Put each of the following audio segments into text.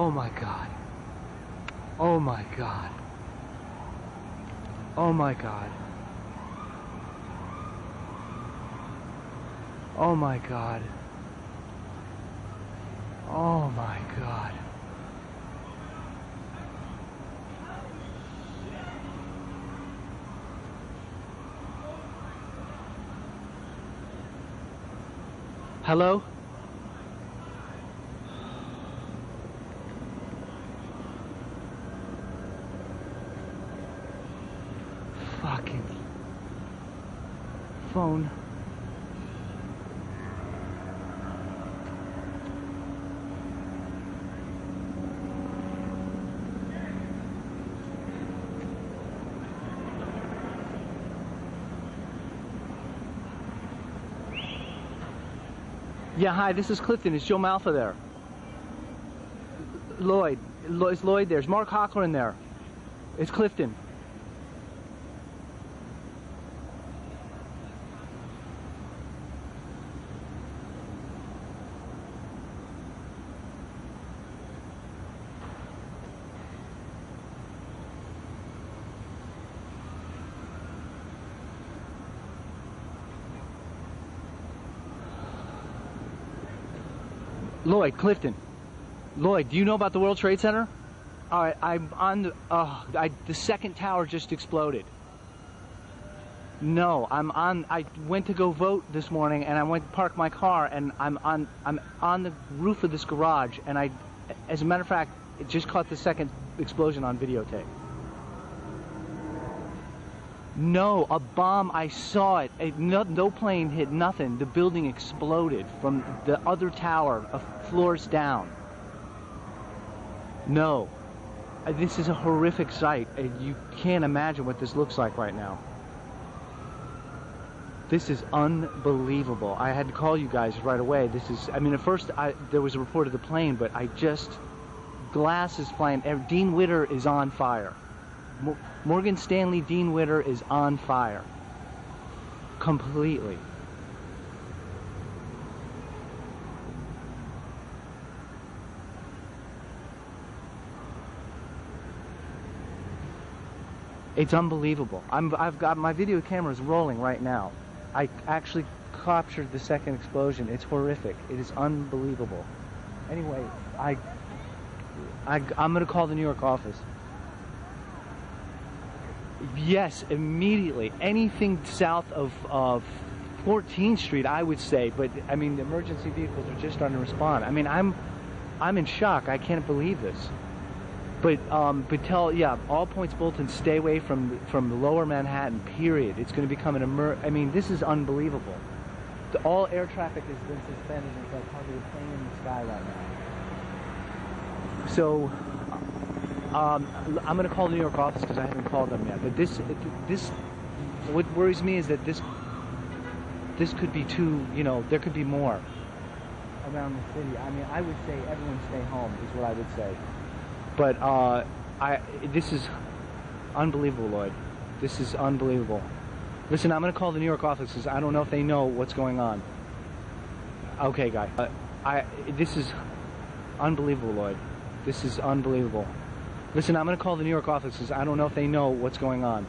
Oh my God. Oh my God. Oh my God. Oh my God. Oh my God. Hello? Fucking phone. Yeah, hi, this is Clifton. Is Joe Malfa there? Lloyd. Is Lloyd there? Is Mark Hockler in there? It's Clifton. Lloyd, Clifton. Lloyd, do you know about the World Trade Center? All right, I'm on the, the second tower just exploded. No, I went to go vote this morning, and I went to park my car, and I'm on the roof of this garage, and as a matter of fact, it just caught the second explosion on videotape. No, a bomb, I saw it. No plane hit, nothing. The building exploded from the other tower, floors down. No. This is a horrific sight. You can't imagine what this looks like right now. This is unbelievable. I had to call you guys right away. This is, I mean, at first there was a report of the plane, but glass is flying. Dean Witter is on fire. Morgan Stanley Dean Witter is on fire. Completely. It's unbelievable. I've got my video cameras rolling right now. I actually captured the second explosion. It's horrific. It is unbelievable. Anyway, I'm gonna call the New York office. Yes, immediately. Anything south of 14th Street, I would say. But I mean, the emergency vehicles are just starting to respond. I mean, I'm in shock. I can't believe this. But all points bulletins, stay away from the lower Manhattan, period. It's going to become I mean, this is unbelievable. All air traffic has been suspended. It's like probably a plane in the sky right now. So, I'm going to call the New York office because I haven't called them yet. But what worries me is that this could be too, there could be more around the city. I mean, I would say everyone stay home is what I would say. But this is unbelievable, Lloyd. This is unbelievable. Listen, I'm going to call the New York office because I don't know if they know what's going on. Okay, guy. This is unbelievable, Lloyd. This is unbelievable. Listen, I'm going to call the New York office because I don't know if they know what's going on.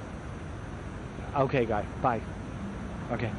Okay, guy. Bye. Okay.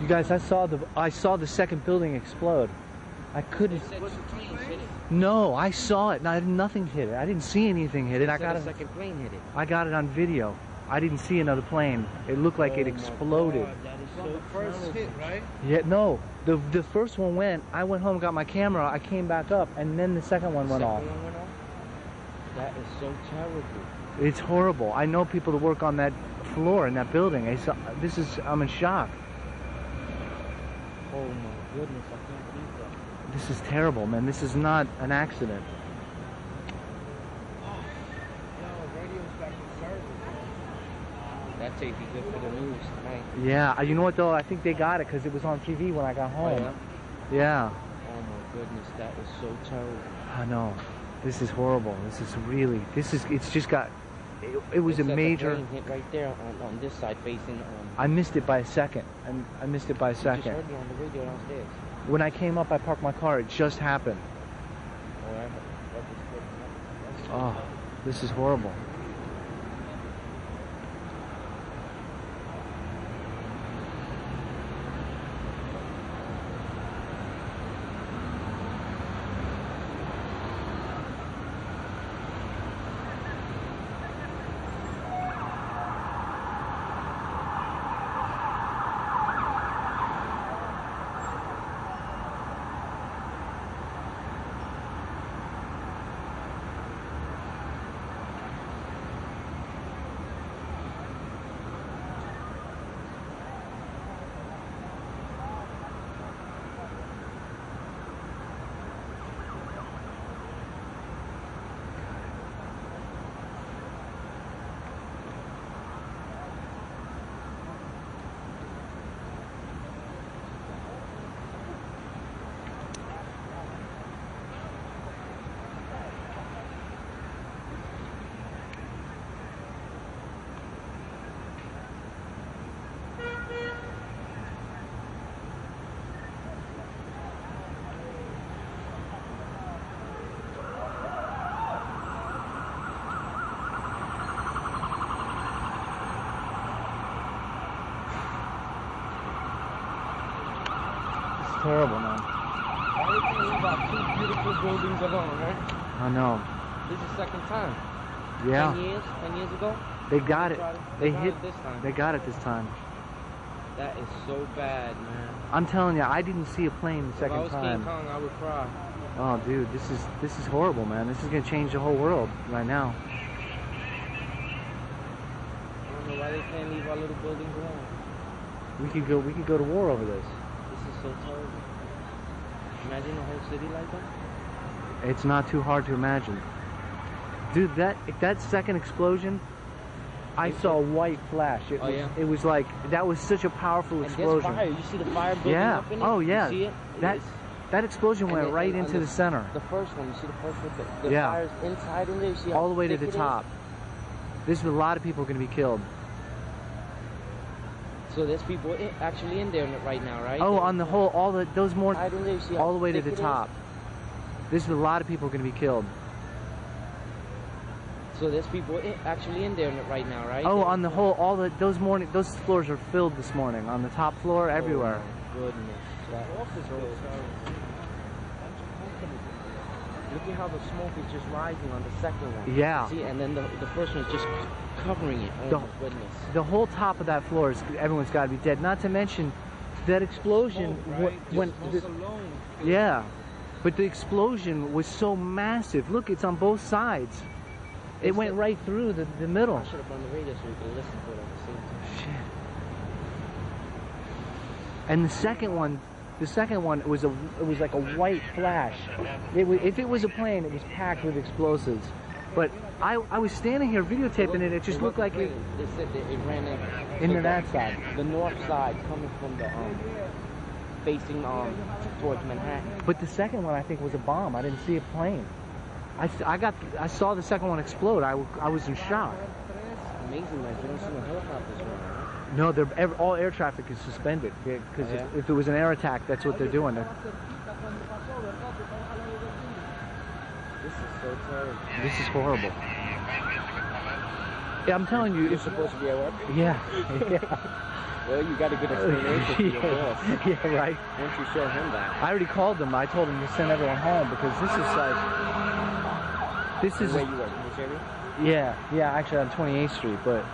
You guys, I saw the second building explode. I couldn't. No, I saw it. Nothing hit it. I didn't see anything hit it. I got a second plane hit it. I got it on video. I didn't see another plane. It looked like it exploded. God, that is so the first hit, right? Yeah, no. The first one went. I went home, got my camera. I came back up, and then the second one went off. That is so terrible. It's horrible. I know people that work on that floor in that building. I'm in shock. Oh my goodness, I can't believe that. This is terrible, man. This is not an accident. That tape be good for the news tonight. Yeah, you know what though? I think they got it because it was on TV when I got home. Oh, yeah? Yeah. Oh my goodness, that is so terrible. I know. This is horrible. It's just got, it was a major. Hit right there on this side facing. I missed it by a second. I missed it by a second. You just heard me on the radio downstairs. When I came up, I parked my car. It just happened. Oh, this is horrible. Terrible, man. Everything about two beautiful buildings alone, right? I know. This is the second time. Yeah. 10 years ago? They got it. They hit it this time. They got it this time. That is so bad, man. I'm telling you, I didn't see a plane the second time. If I was King Kong, I would cry. Oh, dude, this is horrible, man. This is gonna change the whole world right now. I don't know why they can't leave our little buildings alone. We could go to war over this. This is so terrible. Imagine a whole city like that. It's not too hard to imagine. Dude, that second explosion, I saw a white flash. It was like, that was such a powerful explosion. And there's fire. You see the fire building up in it? Oh yeah. You see it? That explosion went right into the center. The first one, you see the first one? The fire's inside in there. You see all the way to the top. There's a lot of people going to be killed. So there's people actually in there right now, right? Oh, on the whole, all the way to the top. There's a lot of people going to be killed. So there's people actually in there right now, right? Oh, on the whole, those floors are filled this morning. On the top floor, everywhere. Oh my goodness. Look at how the smoke is just rising on the second one. Yeah. See, and then the first one is just covering it. Oh my goodness. The whole top of that floor everyone's got to be dead. Not to mention that explosion yeah, but the explosion was so massive. Look, it's on both sides. It went right through the middle. I should have run the radio so we could listen to it at the same time. Shit. And the second one was like a white flash. If it was a plane, it was packed with explosives. But I was standing here videotaping it. It just looked like it. They said that it ran into that side. The north side, coming from the facing towards Manhattan. But the second one, I think, was a bomb. I didn't see a plane. I saw the second one explode. I was in shock. It's amazing that you don't see no helicopters right now. No, all air traffic is suspended because if it was an air attack, that's what they're doing. This is so terrible. This is horrible. Yeah, I'm telling you. You're supposed to be at work? Yeah. Well, you got a good explanation for your boss. Yeah, right. Once you show him that. I already called them. I told them to send everyone home because this is like, this is. Where you work, in this area? Yeah, actually on 28th Street, but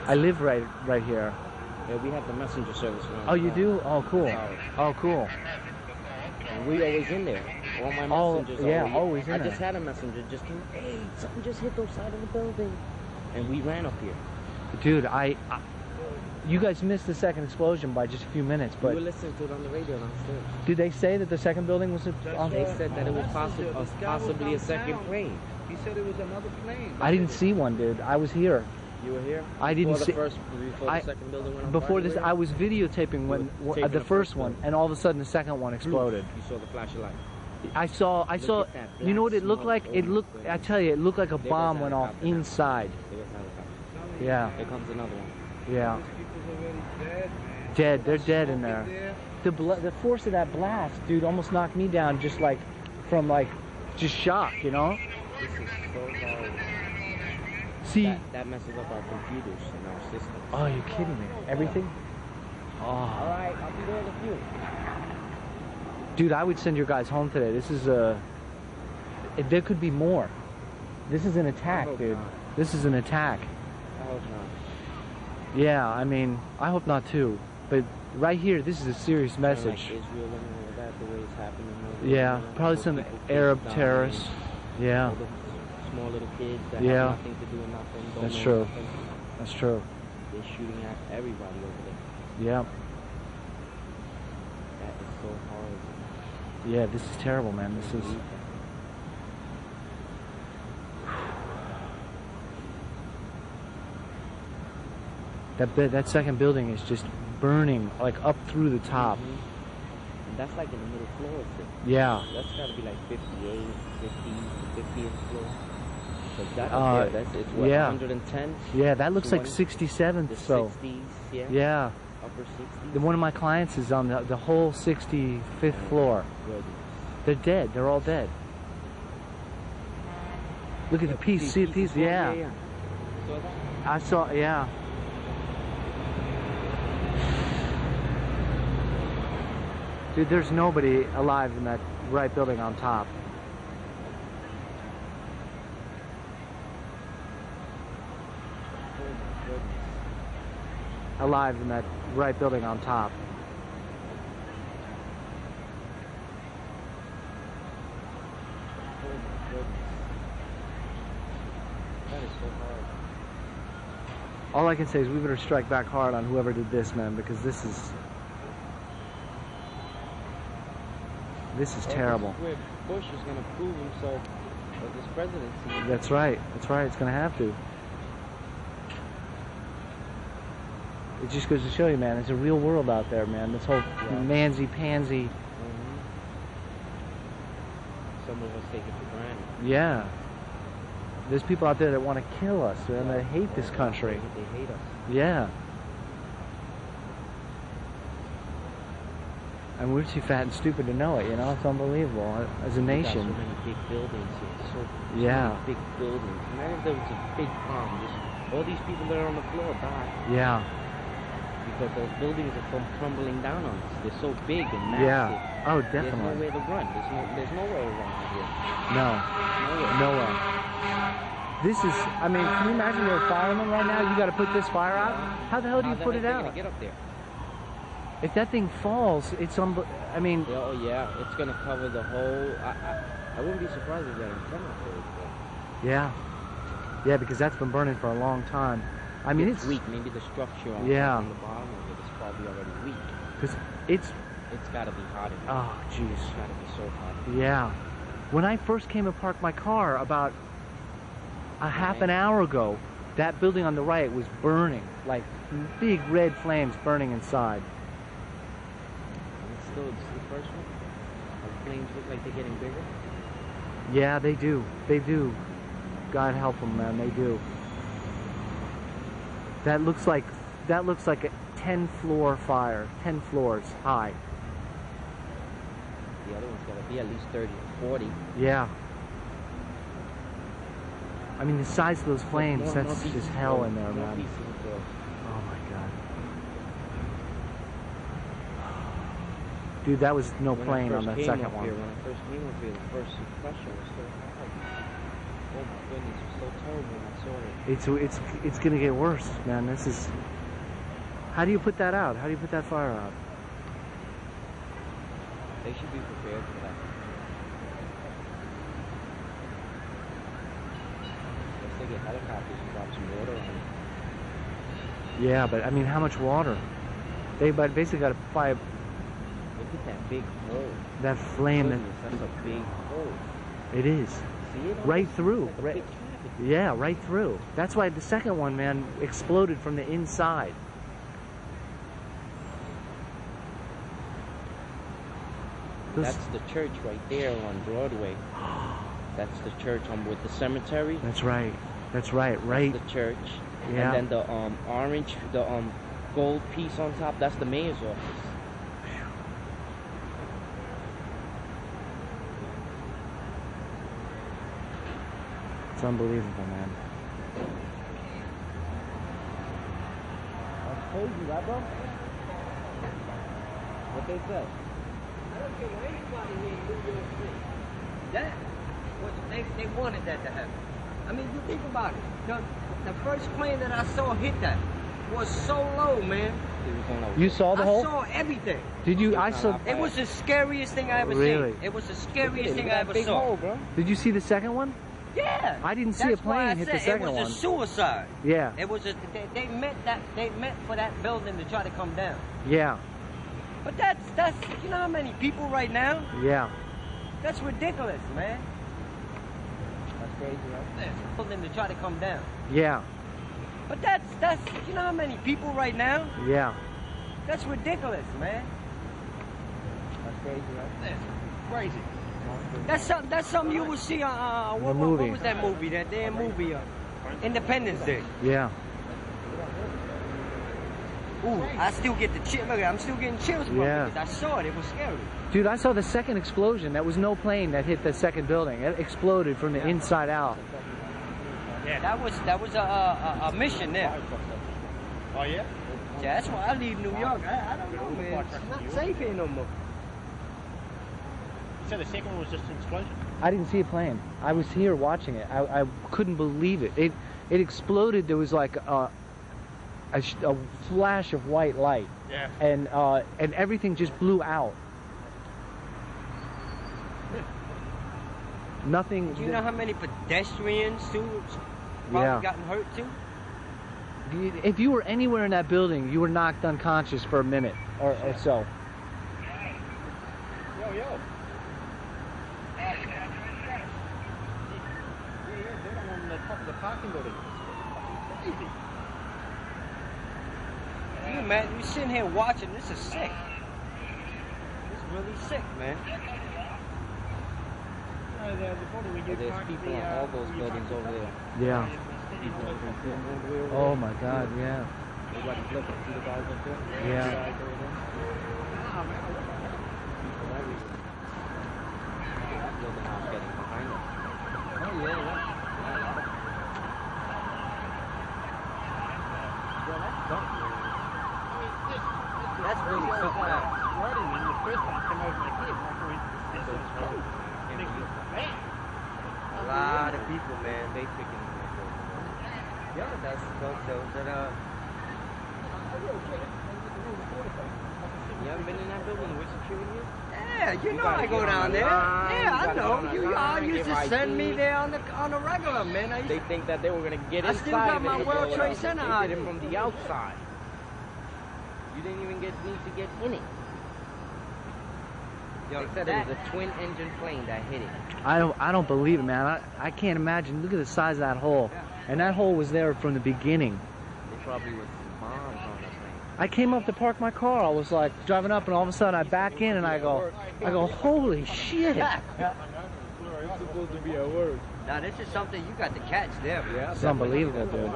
I live right here. Yeah, we have the messenger service. Oh, you do? Oh, cool. Oh, cool. And we always in there. All my messengers always in there. I just had a messenger just came, hey, something just hit the side of the building. And we ran up here. Dude, you guys missed the second explosion by just a few minutes, but... We were listening to it on the radio downstairs. Did they say that the second building was... They said that it was possibly a second plane. He said it was another plane. I didn't see one, dude. I was here. You were here? I didn't see... Before the second building went on Before fire, this, I was videotaping when the first one, and all of a sudden the second one exploded. You saw the flash of light. I saw. You know what it looked like? It looked. I tell you, it looked like a bomb went off inside. Yeah. Here comes another one. Yeah. These people's already dead, man. Dead. They're dead in there. The force of that blast, dude, almost knocked me down, just like from just shock, you know. This is so hard. See. That messes up our computers and our systems. Oh, you're kidding me? Everything? Oh. All right, I'll be there in a few. Dude, I would send your guys home today. This is there could be more. This is an attack, dude. Not. This is an attack. I hope not. Yeah, I mean, I hope not too. But right here, this is a serious message. Like Israel and all that, the way it's happening. Yeah, probably some Arab terrorists. Yeah. All the small little kids that Yeah. have nothing to do with nothing. That's true. Nothing. That's true. They're shooting at everybody over there. Yeah. That is so hard. Yeah, this is terrible, man. This is... That second building is just burning, like up through the top. And that's like in the middle floor. Yeah. That's got to be like 58, 50th floor. So that's it's what, yeah. 110? Yeah, that looks like 67th. The so 60s, yeah. Yeah. Upper 60s. One of my clients is on the whole 65th floor. Goodness. They're dead. They're all dead. Look at the piece. See the piece? Yeah. Yeah. So that. I saw. Yeah. Dude, there's nobody alive in that right building on top. Alive in that right building on top. That is so hard. All I can say is we better strike back hard on whoever did this, man, because this is terrible. This is where Bush is going to prove himself as his presidency. That's right. That's right. It's going to have to. It just goes to show you, man, it's a real world out there, man. This whole mansy-pansy. Some of us take it for granted. Yeah. There's people out there that want to kill us, and they hate this country. They hate us. Yeah. And we're too fat and stupid to know it, you know? It's unbelievable as a nation. We got so many big buildings here. So yeah. many big buildings. Imagine if there was a big bomb. Just all these people that are on the floor die. Yeah. Because those buildings are crumbling down on us. They're so big and massive. Yeah. Oh, definitely. There's nowhere to run. There's nowhere to run out here. No. Nowhere. This is, I mean, can you imagine you're a fireman right now? You got to put this fire out? How the hell do you put it out? Gonna get up there? If that thing falls, it's I mean... Oh, yeah. It's going to cover the whole... I wouldn't be surprised if that antenna falls. Yeah. Yeah, because that's been burning for a long time. I mean, it's weak. Maybe the structure on the bottom of it is probably already weak. Because it's got to be hot. Oh, jeez. It's got to be so hot. Yeah. When I first came to park my car about a half an hour ago, that building on the right was burning, like big red flames burning inside. It's still the first one. The flames look like they're getting bigger. Yeah, they do. They do. God help them, man. They do. That looks like a 10-floor fire, 10 floors high. The other one's got to be at least 30 or 40. Yeah. I mean, the size of those flames, that's just hell in there, man. Oh my God. Dude, that was no When I plane on first the came second up one. here, when I first came up here, the first impression was so hard. Oh my goodness, it was so terrible when I saw it. It's gonna get worse, man. This is. How do you put that out? How do you put that fire out? They should be prepared for that. Unless they get helicopters and drop some water on it. Yeah, but I mean, how much water? They basically got to fire Look at that big hole. that flame. Goodness, that's a big hole. It is See it? right through. Like a Right, big cavity. yeah, right through. That's why the second one, man, exploded from the inside. That's the church right there on Broadway. That's the church with the cemetery. That's right. That's right. Right. The church. Yeah. And then the orange, the gold piece on top, that's the mayor's office. It's unbelievable, man. That's crazy, right, bro? What they said? I don't care what anybody here in New York City. That was they wanted that to happen. I mean, you think about it. The first plane that I saw hit that was so low, man. You saw the hole? I saw everything. Did you? I saw. It was the scariest thing I ever Really? seen. It was the scariest thing I ever saw. Hole, bro. Did you see the second one? Yeah. I didn't see a plane hit the second one. It was one. a suicide. Yeah. It was they meant for that building to try to come down. Yeah. But that's you know how many people right now? Yeah. That's ridiculous, man. That's crazy, right? Building to try to come down. Yeah. But that's you know how many people right now? Yeah. That's ridiculous, man. That's crazy, right? Crazy. That's something you would see on what was that movie? That damn movie, Independence Day. Yeah. Ooh, I still get the chill. Look, I'm still getting chills from Yeah. it because I saw it. It was scary. Dude, I saw the second explosion. That was no plane that hit the second building. It exploded from the inside out. Yeah. That was a mission there. Oh, yeah? Yeah, that's why I leave New York. I don't know, man. It's not safe here no more. You said the second one was just an explosion? I didn't see a plane. I was here watching it. I couldn't believe it. It exploded. There was like a flash of white light. Yeah. And everything just blew out. Nothing. Do you know how many pedestrians too probably gotten hurt too? If you were anywhere in that building, you were knocked unconscious for a minute or so. Yo, yo. The parking building. Crazy. You man, you sitting here watching. This is sick. This is really sick, man. There's people on all those buildings over there. Yeah. People on the Oh my God. Yeah. Everybody looking. See the guys up there? Yeah. The guys over there? People everywhere. That building house getting behind us. Oh yeah, yeah. That's really something else. A lot of people, man. They picking Yeah, that's those that You haven't been in that building with security yet? Yeah, you know gotta I go get on down the there. line, Yeah, you I gotta get know. on the You all line, used get to send me ID. there on the regular, man. I used They think that they were gonna get I inside. still got and my they World blow it Trade up. Center They did ID. it from the outside. You didn't even need to get in it. Yo, They said it was a twin engine plane that hit it. I don't believe it, man. I can't imagine. Look at the size of that hole. And that hole was there from the beginning. They probably was bombs on that thing. I came up to park my car. I was like driving up, and all of a sudden I back in, and I go, holy shit! It's supposed to be at work. Now this is something you got to catch there. Yeah, It's unbelievable, dude.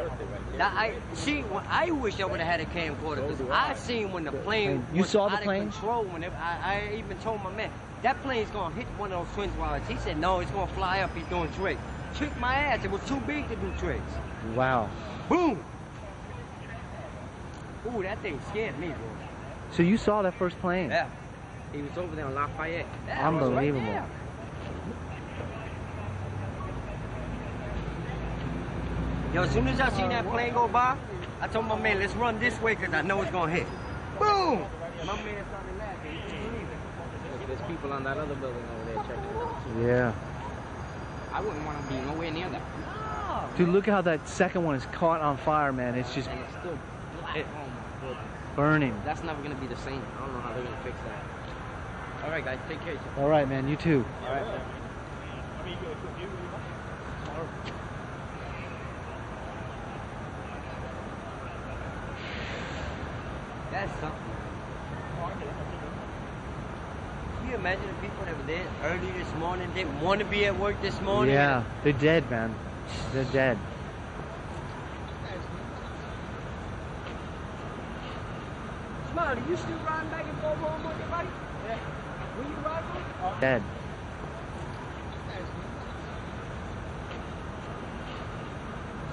Now I wish I would have had a camcorder because I seen when the plane You was saw the out plane? of control. When I even told my man that plane's gonna hit one of those twins wires. He said no, it's gonna fly up. He's doing tricks. Tricked my ass. It was too big to do tricks. Wow. Boom. Ooh, that thing scared me, bro. So you saw that first plane? Yeah. He was over there on Lafayette. Unbelievable. Right. Yo, as soon as I seen that plane go by, I told my man, let's run this way because I know it's going to hit. Boom! My man started laughing. He couldn't believe it. There's people on that other building over there checking it out. Yeah. I wouldn't want to be nowhere near that. No. Dude, look how that second one is caught on fire, man. It's just And it's still black. Oh my goodness. burning. That's never going to be the same. I don't know how they're going to fix that. All right, guys. Take care of yourself. All right, man. You too. All right. I mean, you got a good view, really. That's something. Can you imagine the people that were there early this morning, didn't want to be at work this morning? Yeah, they're dead, man. They're dead. Smiley, you still riding back and forth home on your bike? Yeah. Where you riding? Dead.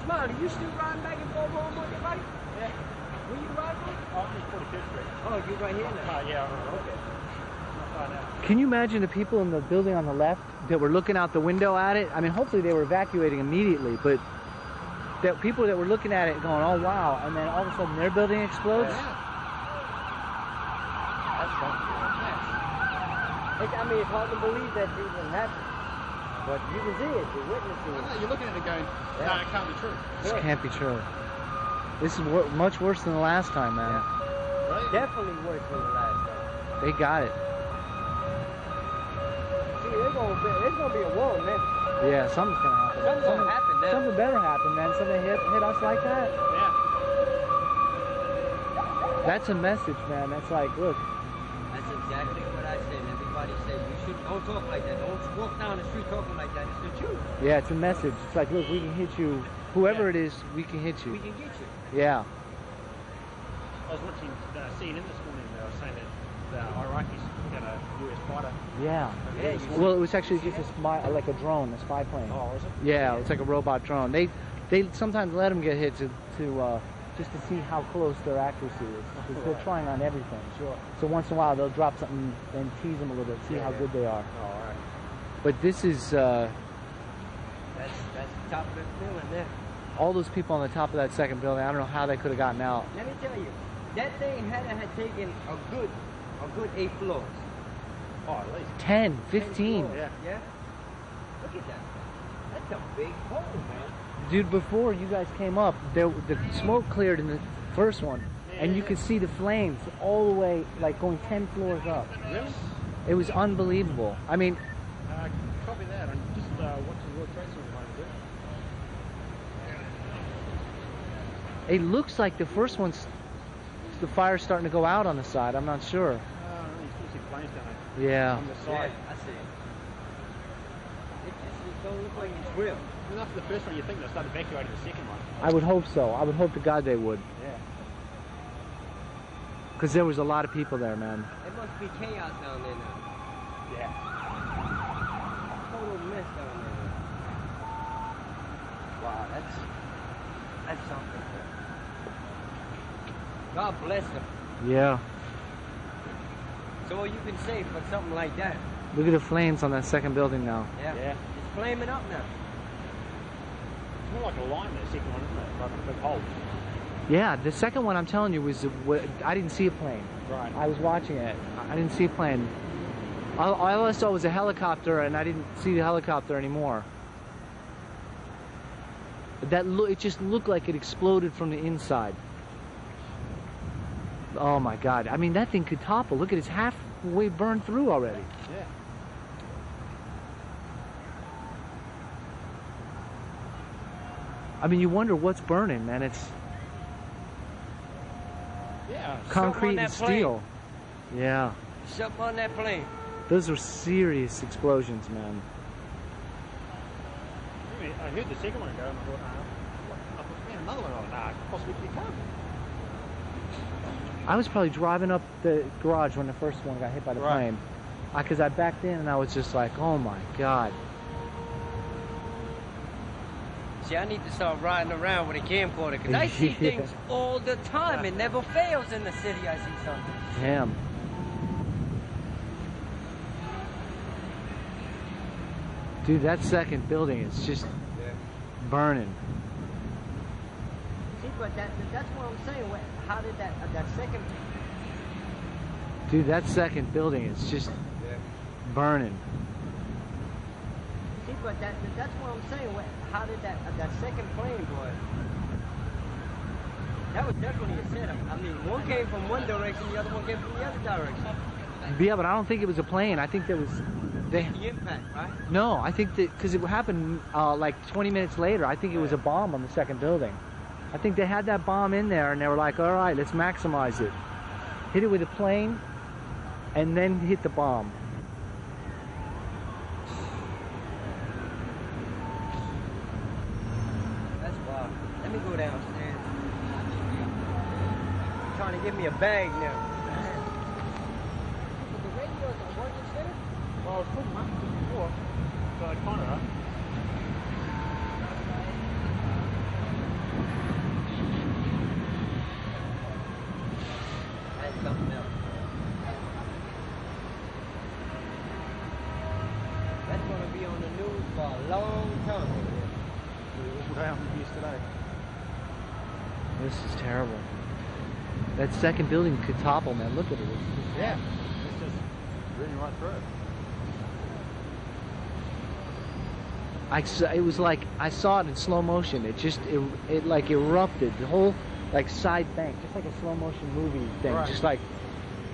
Smiley, you still riding back and forth home on your bike? Yeah. Where you riding? Oh, I'm just 45th Street. Oh, you right here now? Yeah, okay. Not far now. Can you imagine the people in the building on the left that were looking out the window at it? I mean, hopefully they were evacuating immediately, but that people that were looking at it going, oh wow, and then all of a sudden their building explodes? That's something. I mean, it's hard to believe that even happened. But you can see it, you're witnessing it. You're looking at it going, no, it can't be true. This can't be true. This is much worse than the last time, man. Right? Definitely worse than the last time. They got it. See, there's gonna be a war, man. Yeah, something's gonna happen. Something's gonna happen now. Something better happen, man. Something hit us like that. Yeah. That's a message, man. That's like, look. That's exactly what I said. Everybody said you shouldn't don't talk like that. Don't walk down the street talking like that. It's the truth. Yeah, it's a message. It's like, look, we can hit you. Whoever it is, we can hit you. We can get you. Yeah. I was watching CNN this morning. They were saying that the Iraqis got a US fighter. Yeah. Yeah, Well, it was actually just a spy, like a drone, a spy plane. Oh, is it? Yeah, it's like a robot drone. They sometimes let them get hit to just to see how close their accuracy is. Because they're trying on everything. Sure. So once in a while they'll drop something and tease them a little bit, see how good they are. Oh, all right. But this is That's the top of the feeling there. all those people on the top of that second building. I don't know how they could have gotten out. Let me tell you, that thing had taken a good 8 floors. Oh, at least. 10, 15. Yeah. Yeah? Look at that. That's a big hole, man. Dude, before you guys came up, the smoke cleared in the first one, and you could see the flames all the way, like going 10 floors up. Really? It was unbelievable. I mean, Copy that. I'm just watching World Trade Center behind it. it looks like the first one's, the fire's starting to go out on the side. I'm not sure. You still see flames down there. Yeah. On the side. I see it. It don't look like it's real. And after the first one, you think they'll start evacuating the second one. I would hope so. I would hope to God they would. Yeah. Because there was a lot of people there, man. It must be chaos down there now. Yeah. Total mess down there now. Wow, that's something. God bless them. Yeah. So all you can say for something like that. Look at the flames on that second building now. Yeah. Yeah. It's flaming up now. It's more like a line, the second one, isn't it? Like a big hole. Yeah, the second one I'm telling you was, I didn't see a plane. Right. I was watching it. I didn't see a plane. All I saw was a helicopter, and I didn't see the helicopter anymore. It just looked like it exploded from the inside. Oh my God! I mean, that thing could topple. Look at it, it's halfway burned through already. Yeah. I mean, you wonder what's burning, man. It's Yeah. concrete and steel. Yeah. Something on that plane. Those are serious explosions, man. I heard the second one go, and I thought, man, another one. Nah, it possibly could come. I was probably driving up the garage when the first one got hit by the plane. Because I backed in and I was just like, oh my God. See, I need to start riding around with a camcorder because I see things all the time. It never fails in the city. I see something. Damn. Dude, that second building is just burning. See, but that's what I'm saying. How did that second? Dude, that second building is just burning. See, but that's what I'm saying. How did that second plane go? That was definitely a setup. I mean, one came from one direction, the other one came from the other direction. Yeah, but I don't think it was a plane. I think there was... The impact, right? No, I think that... Because it happened like 20 minutes later. I think it was a bomb on the second building. I think they had that bomb in there and they were like, all right, let's maximize it. Hit it with a plane and then hit the bomb. That's wild. Let me go downstairs. You're trying to give me a bag now. The radio is a working center? Well, I was talking about it before, so I kind of know. That's something else. That's going to be on the news for a long time. All down yesterday. This is terrible. That second building could topple, man. Look at it. It's just, Yeah. It's just running right through it. it was like I saw it in slow motion. It just it like erupted. The whole like side bank, just like a slow motion movie thing. Right. Just like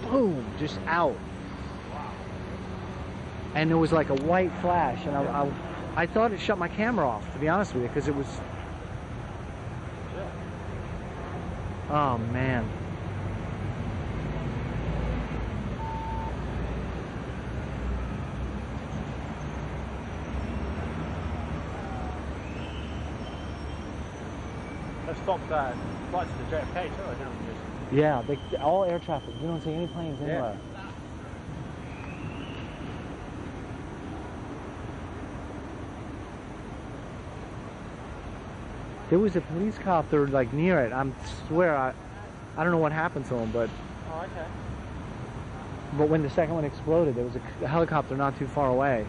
boom, just out. Wow. And there was like a white flash, and I thought it shut my camera off, to be honest with you, because it was. Yeah. Oh man. They've stopped flights to JFK too, I don't know. Yeah, all air traffic. You don't see any planes anywhere. There was a police copter like near it. I swear I don't know what happened to him, but Oh, okay. when the second one exploded, there was a helicopter not too far away.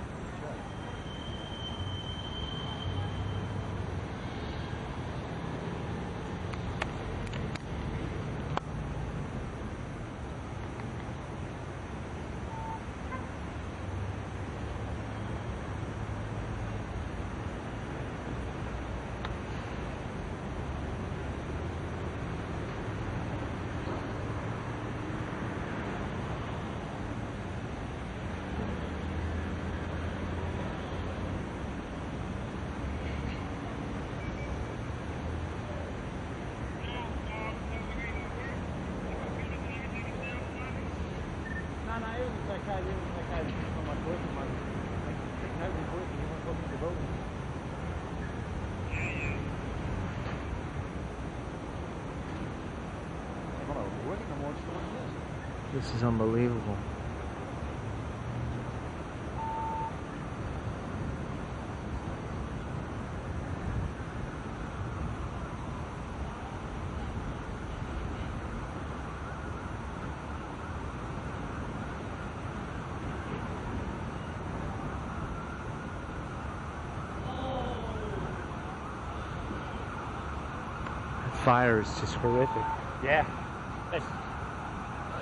No, everything's okay. Everything's okay. It's just not much working, mate. Nobody's working. Everyone's looking at the building. They're not working no more. It's the one it is. This is unbelievable. Fire is just horrific. Yeah. It's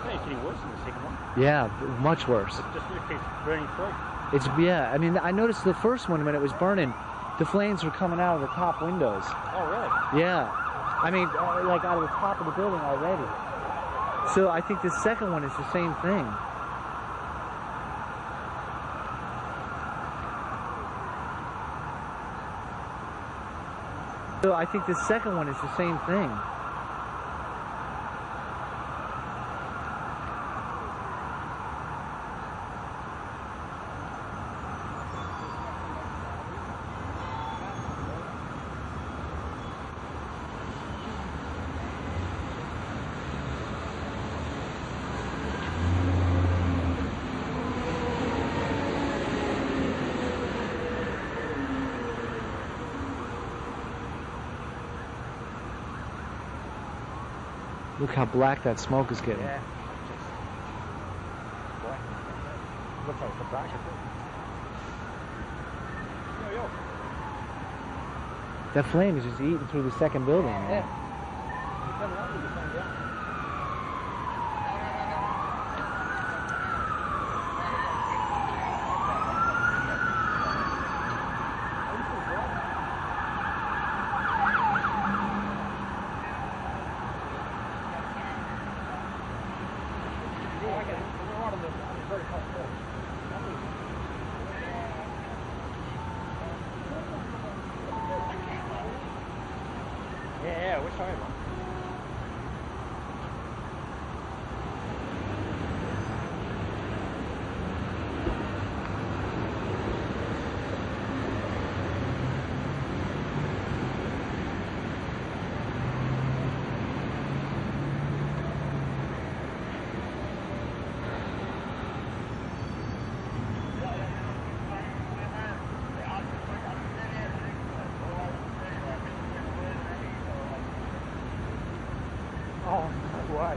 getting worse than the second one. Yeah, much worse. It just keeps burning through. Yeah, I mean, I noticed the first one when it was burning, the flames were coming out of the top windows. Oh, really? Yeah, I mean, like out of the top of the building already. So I think the second one is the same thing. So I think the second one is the same thing. Look how black that smoke is getting. Yeah. Just black. Looks like it's a black. That flame is just eating through the second building. Man. Yeah. You're coming up with the same down. Yeah, which way? Oh, what?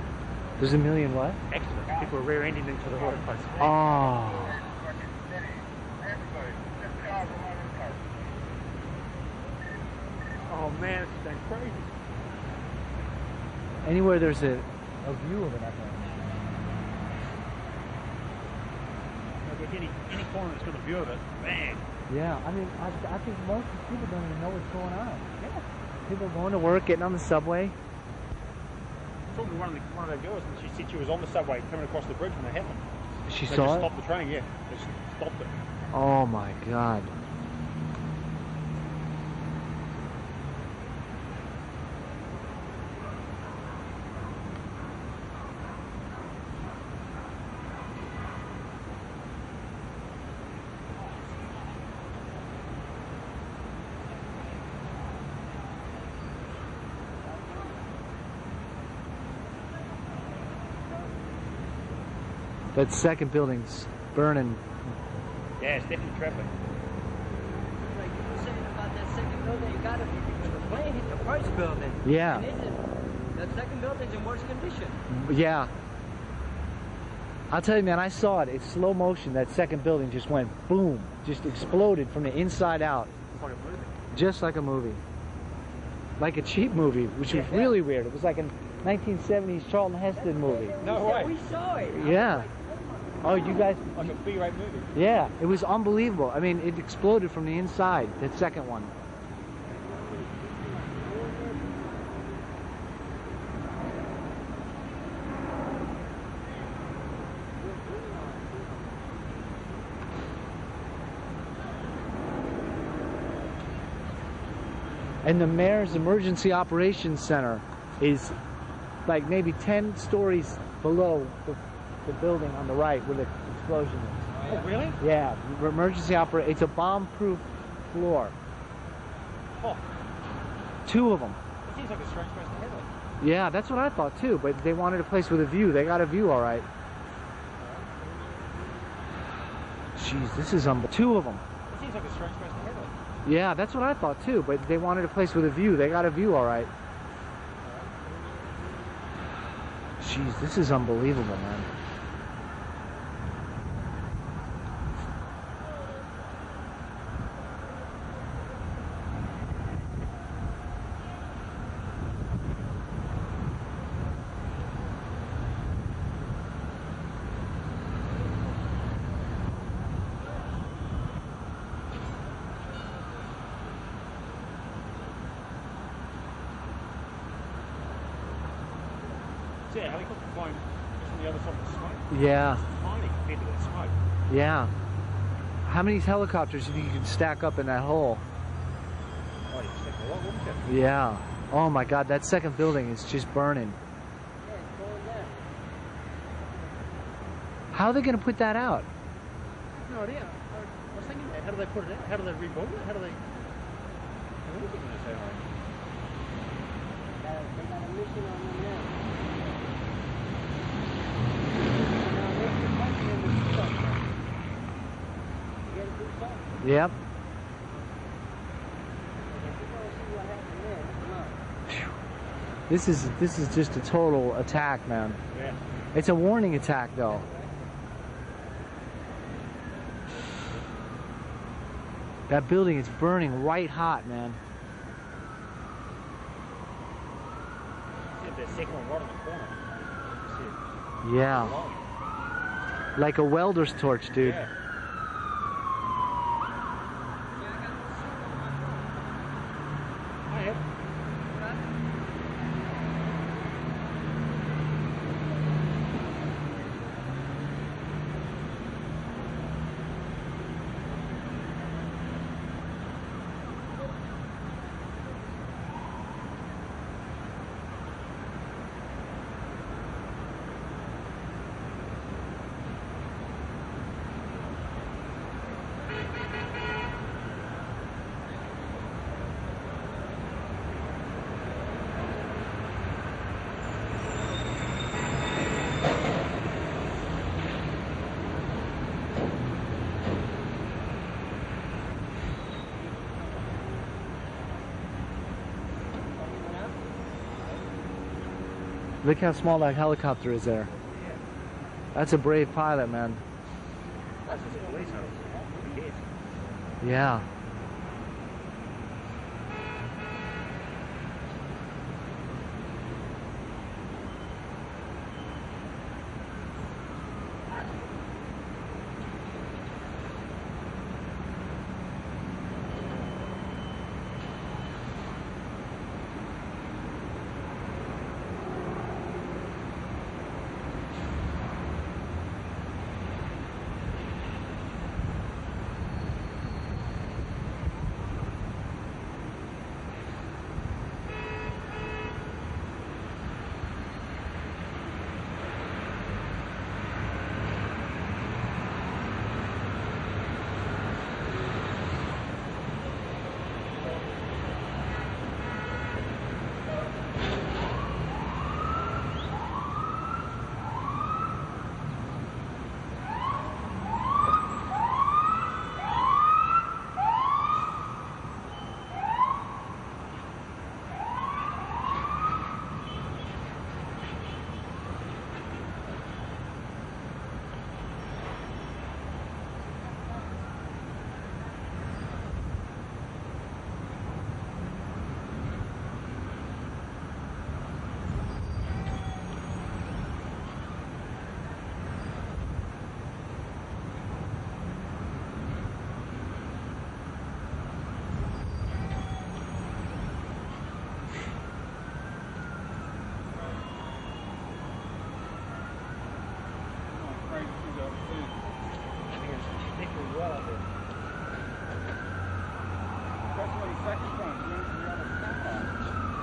There's a million what? Accidents. People are rear-ending into the workplace. Oh. Oh man, it's been crazy. Anywhere there's a view of it, I think. Like any corner that's got a view of it, bang. Yeah, I mean, I think most people don't even know what's going on. Yeah. People going to work, getting on the subway. Talking to one of the girls, and she said she was on the subway coming across the bridge when it happened. She They saw just it? stopped the train, yeah. They just stopped it. Oh my God. That second building's burning. Yeah, it's definitely traffic. Like you were saying about that second building, it gotta be because the plane hit the first building. Yeah. And the second building's in worse condition. Yeah. I'll tell you, man, I saw it. It's slow motion. That second building just went boom, just exploded from the inside out. It's like a movie. Just like a movie. Like a cheap movie, which was really weird. It was like a 1970s Charlton Heston movie. No way. We saw it. Yeah. Oh, you guys... Like a B-rate movie. Yeah, it was unbelievable. I mean, it exploded from the inside, that second one. And the mayor's emergency operations center is like maybe 10 stories below the building on the right where the explosion is. Oh, really? Yeah, emergency it's a bomb-proof floor. Oh, 2 of them. it seems like a strange place to have it. Yeah, that's what I thought too, but they wanted a place with a view. They got a view all right. Jeez, this is 2 of them. It seems like a strange place to have it. Yeah, that's what I thought too, but they wanted a place with a view. They got a view all right. Jeez, this is unbelievable, man. So yeah, helicopter flying just on the other side of the smoke. Yeah, It's tiny compared to that smoke. yeah. How many helicopters do you think you can stack up in that hole? Oh, you stick a lot, wouldn't you? Yeah. Oh my God, that second building is just burning. Yeah, it's going down. How are they going to put that out? No idea. I was thinking that. How do they put it out? How do they rebuild it? How do they... What is it going to say? They got a mission on them now. Yep. This is just a total attack, man. Yeah. It's a warning attack, though. That building is burning white hot, man. that second one right on the corner. See it? Yeah. Long. Like a welder's torch, dude. Yeah. I have. Look how small that helicopter is there. That's a brave pilot, man. That's just a police house. Who cares? Yeah.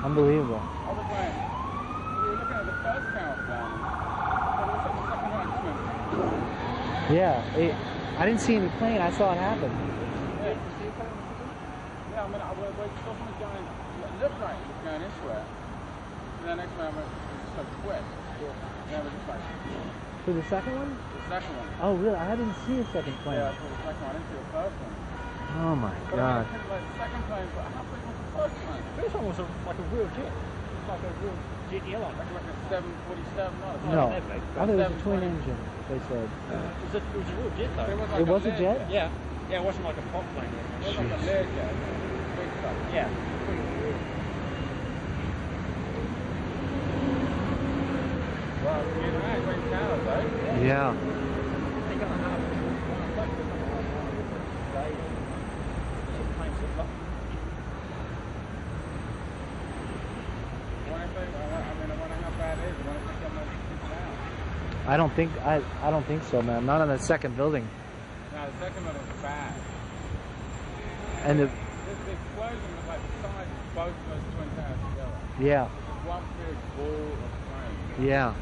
Unbelievable. I was like, we were looking at the first tower plan, but it was like the second one swimming. Yeah, I didn't see any plane. I saw it happen. Yeah, I mean, we're talking about going, it looked like it was going this way. And then next time it was just so quick. And then we're just like, For the second one? the second one. Oh, really? I didn't see a second plane. Yeah, I saw the second one. I didn't see the first one. Oh my But God. I think like the second plane, but how big was the first plane? First one was like a real jet. Like a real jet airline. Like a 747, not a No, that big. I thought it was a twin 720. engine, they said. It was a real jet though. It was like It was a Learjet. jet? Yeah. Yeah, it wasn't like a pop plane. It was like a Learjet. Big stuff. Yeah. Well, you know, it's like towers, though. Yeah. They got a half. I don't think so, man. Not on the second building. No, the second one was bad. And the The explosion was like the size of both of those twin towers together. yeah, Just one big ball of flame. yeah.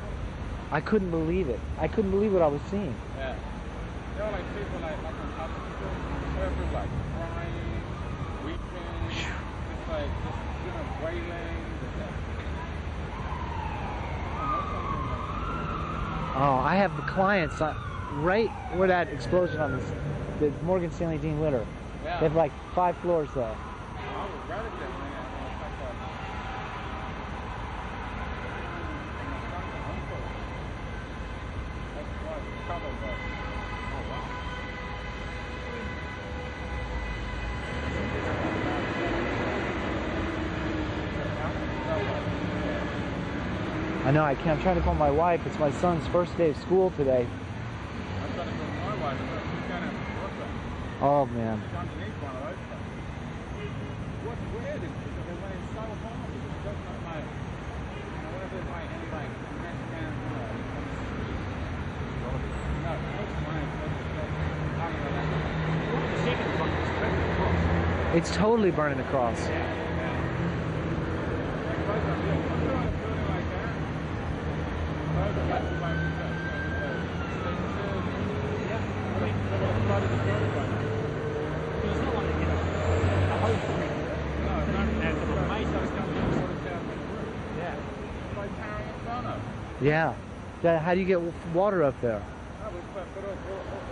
I couldn't believe it. I couldn't believe what I was seeing. Yeah. There were like people like on hospital, everyone like crying, weeping, just like wailing. Oh, I have the clients right where that explosion on the Morgan Stanley Dean Witter. Yeah. They have like 5 floors there. I was relative, man. I know, I can't. I'm trying to call my wife. It's my son's first day of school today. I'm trying to call my wife, but she's kind of working. Oh, man. She's underneath one of those things. What's weird is because when it's so hard, it just does not like, whatever it's like, any like, Mexican, no, most mine, It's totally burning across. Yeah. How do you get water up there? No, we put all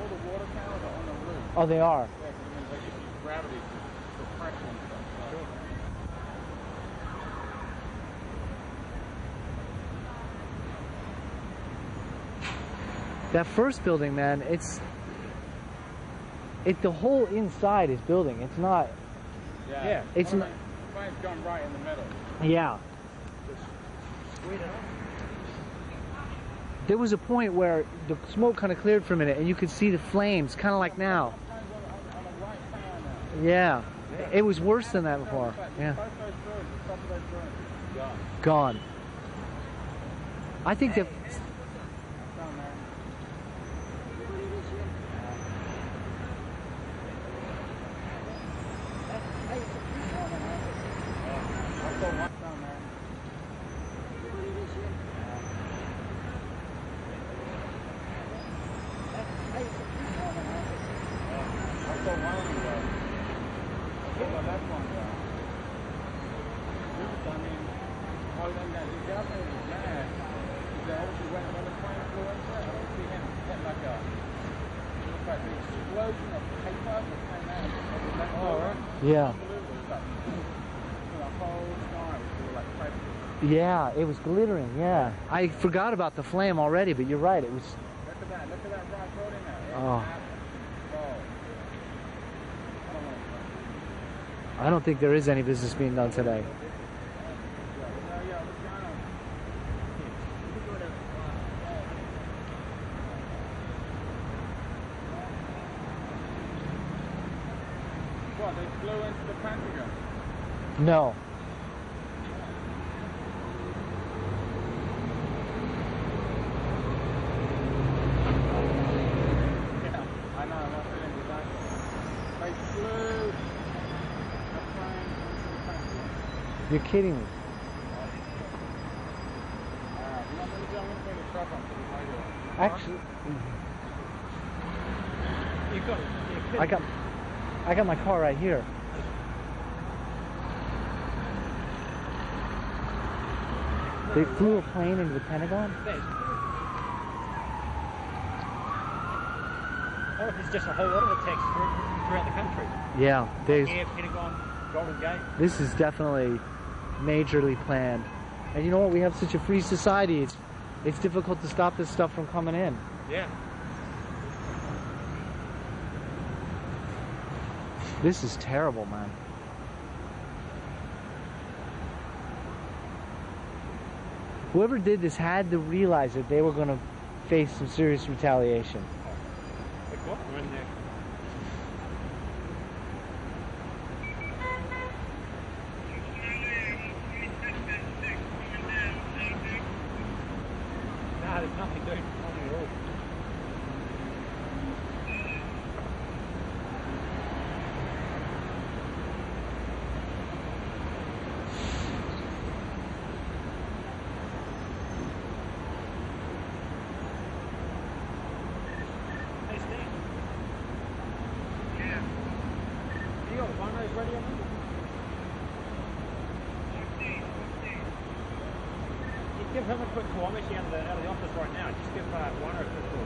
the water towers are on the roof. Oh, they are? Yeah, because it means they use gravity to pressure and stuff. Sure. That first building, man, the whole inside is building. It's not. Yeah. It's not. Mine's gone right in the middle. Yeah. There was a point where the smoke kind of cleared for a minute and you could see the flames, kind of like now. Yeah. It was worse than that before. Yeah. Gone. I think that. Yeah. Yeah, it was glittering, yeah. I forgot about the flame already, but you're right, it was... Look at that rock building there. Oh. I don't think there is any business being done today. What, they flew into the Pentagon? No. I know, I'm not feeling exactly. They flew a plane into the Pentagon. You're kidding me. You want me to go and bring the truck on to the radio? Actually, You've got it. I got my car right here. They flew a plane into the Pentagon? Or if it's just a whole lot of attacks throughout the country. Yeah, Air, Pentagon, Golden Gate. this is definitely majorly planned. And you know what? We have such a free society. It's difficult to stop this stuff from coming in. Yeah. This is terrible, man. Whoever did this had to realize that they were going to face some serious retaliation. Like what? We're in there. Nah, there's nothing, dude. Nothing at all. Hey, Steve. Yeah. You got one of those ready on you? Give him a quick call. I'm actually out of the office right now. Just give one a quick call.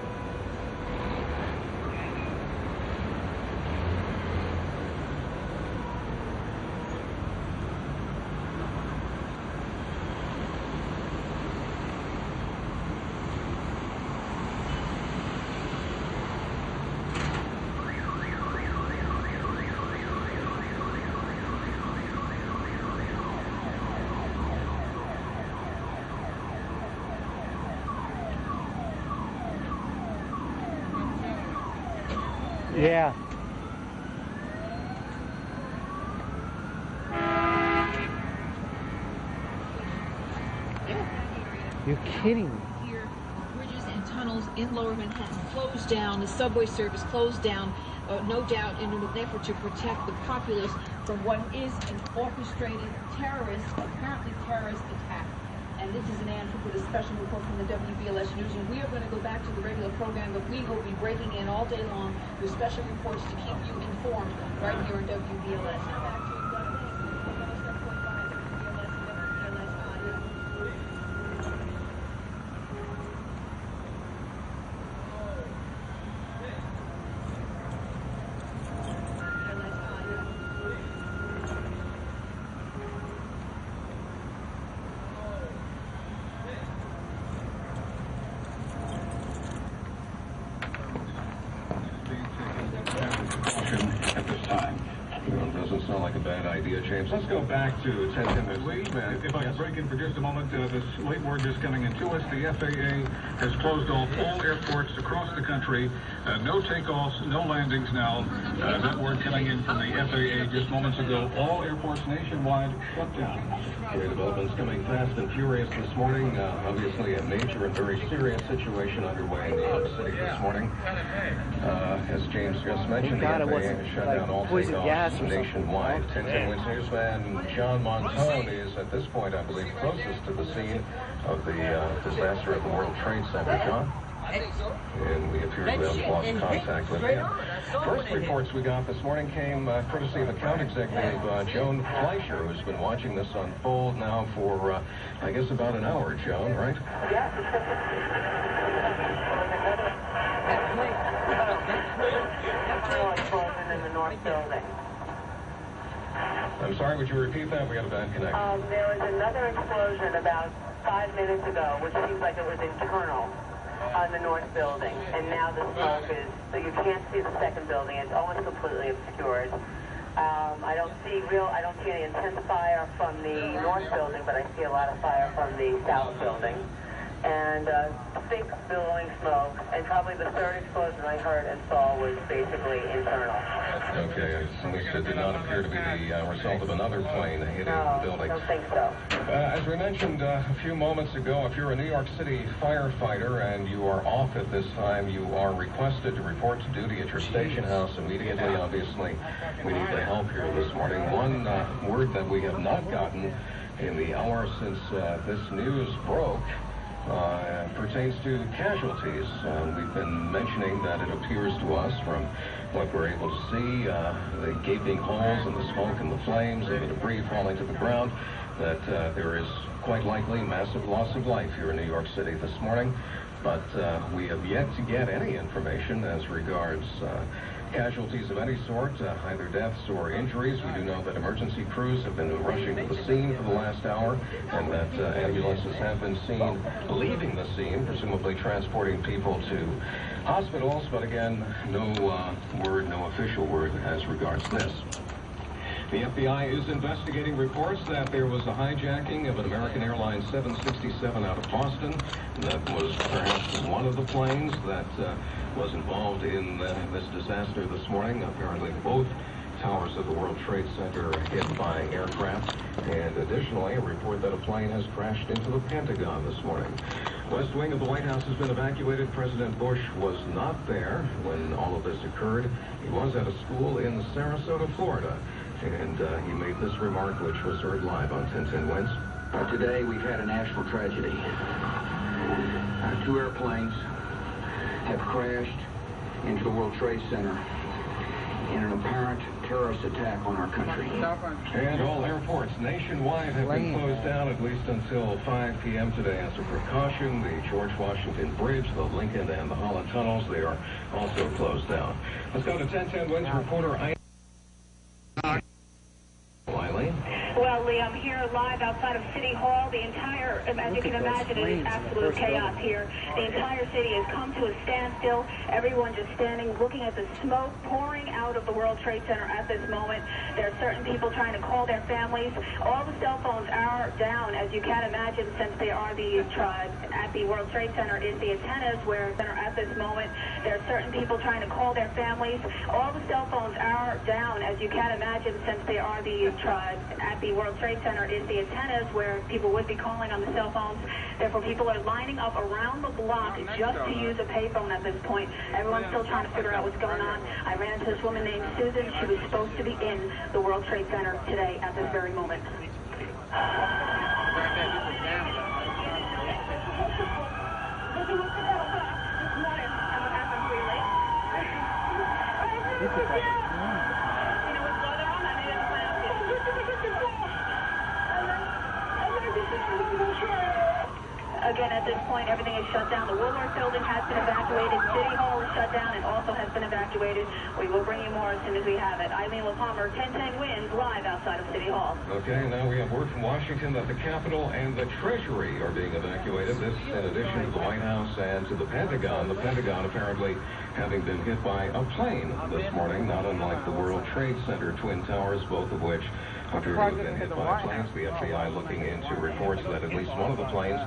Yeah. You're kidding me. Here, bridges and tunnels in Lower Manhattan closed down. The subway service closed down, no doubt in an effort to protect the populace from what is an orchestrated terrorist, apparently terrorist attack. And this is an answer for the special report from the WBLS News. And we are going to go back to the regular program, but we will be breaking in all day long with special reports to keep you informed right here on WBLS. Now back to at this time. Well, doesn't sound like a bad idea, James. Let's go back to 10 minutes. If I could break in for just a moment, this late word just coming into us. The FAA has closed off all airports across the country. No takeoffs, no landings now. That word coming in from the FAA just moments ago. All airports nationwide shut down. Great developments coming fast and furious this morning. Obviously a major and very serious situation underway in New York City this morning. As James just mentioned, the FAA has shut down all takeoffs nationwide. 10 Wins newsman John Montone is at this point, I believe, closest to the scene of the disaster at the World Trade Center. John? And we appear to have lost contact with him. First reports we got this morning came courtesy of account executive Joan Fleischer, who's been watching this unfold now for, I guess, about an hour, Joan, right? Yes. In the north building. I'm sorry, would you repeat that? We had a bad connection. There was another explosion about 5 minutes ago, which seems like it was internal on the north building. And now the smoke is, so you can't see the second building. It's almost completely obscured. I don't see any intense fire from the north building, but I see a lot of fire from the south building. And thick billowing smoke, and probably the third explosion I heard and saw was basically internal. Okay, so this did not appear to be the result of another plane hitting the building. I don't think so. As we mentioned a few moments ago, if you're a New York City firefighter and you are off at this time, you are requested to report to duty at your station house immediately. Obviously, we need the help here this morning. One word that we have not gotten in the hour since this news broke pertains to casualties. We've been mentioning that it appears to us from what we're able to see, the gaping holes and the smoke and the flames and the debris falling to the ground, that there is quite likely massive loss of life here in New York City this morning. But we have yet to get any information as regards casualties of any sort, either deaths or injuries. We do know that emergency crews have been rushing to the scene for the last hour, and that ambulances have been seen leaving the scene, presumably transporting people to hospitals. But again, no official word as regards this. The FBI is investigating reports that there was a hijacking of an American Airlines 767 out of Boston. That was perhaps one of the planes that was involved in this disaster this morning. Apparently both towers of the World Trade Center hit by aircraft. And additionally, a report that a plane has crashed into the Pentagon this morning. West wing of the White House has been evacuated. President Bush was not there when all of this occurred. He was at a school in Sarasota, Florida. And he made this remark, which was heard live on 1010 Wins. Today we've had a national tragedy. 2 airplanes have crashed into the World Trade Center in an apparent terrorist attack on our country. And all airports nationwide have been closed down at least until 5 p.m. today as a precaution. The George Washington Bridge, the Lincoln, and the Holland tunnels, they are also closed down. Let's go to 1010 Wins reporter Eileen. Well, Actually, I'm here live outside of City Hall. The entire, as you can imagine, it is absolute chaos here. The entire city has come to a standstill. Everyone just standing, looking at the smoke pouring out of the World Trade Center at this moment. There are certain people trying to call their families. All the cell phones are down, as you can imagine, since they are the at the World Trade Center is the antennas where at this moment. There are certain people trying to call their families. All the cell phones are down, as you can imagine, since they are the at the World Trade Center is the antennas where people would be calling on the cell phones. Therefore, people are lining up around the block just to use a payphone at this point. Everyone's still trying to figure out what's going on. I ran into this woman named Susan. She was supposed to be in the World Trade Center today at this very moment. Again, at this point, everything is shut down. The Woolworth building has been evacuated. City Hall is shut down and also has been evacuated. We will bring you more as soon as we have it. Eileen LaPalmer, 1010 Winds, live outside of City Hall. Okay, now we have word from Washington that the Capitol and the Treasury are being evacuated. This in addition to the White House and to the Pentagon. The Pentagon apparently having been hit by a plane this morning, not unlike the World Trade Center Twin Towers, both of which appear to have been hit by planes. The FBI looking into reports that at least one of the planes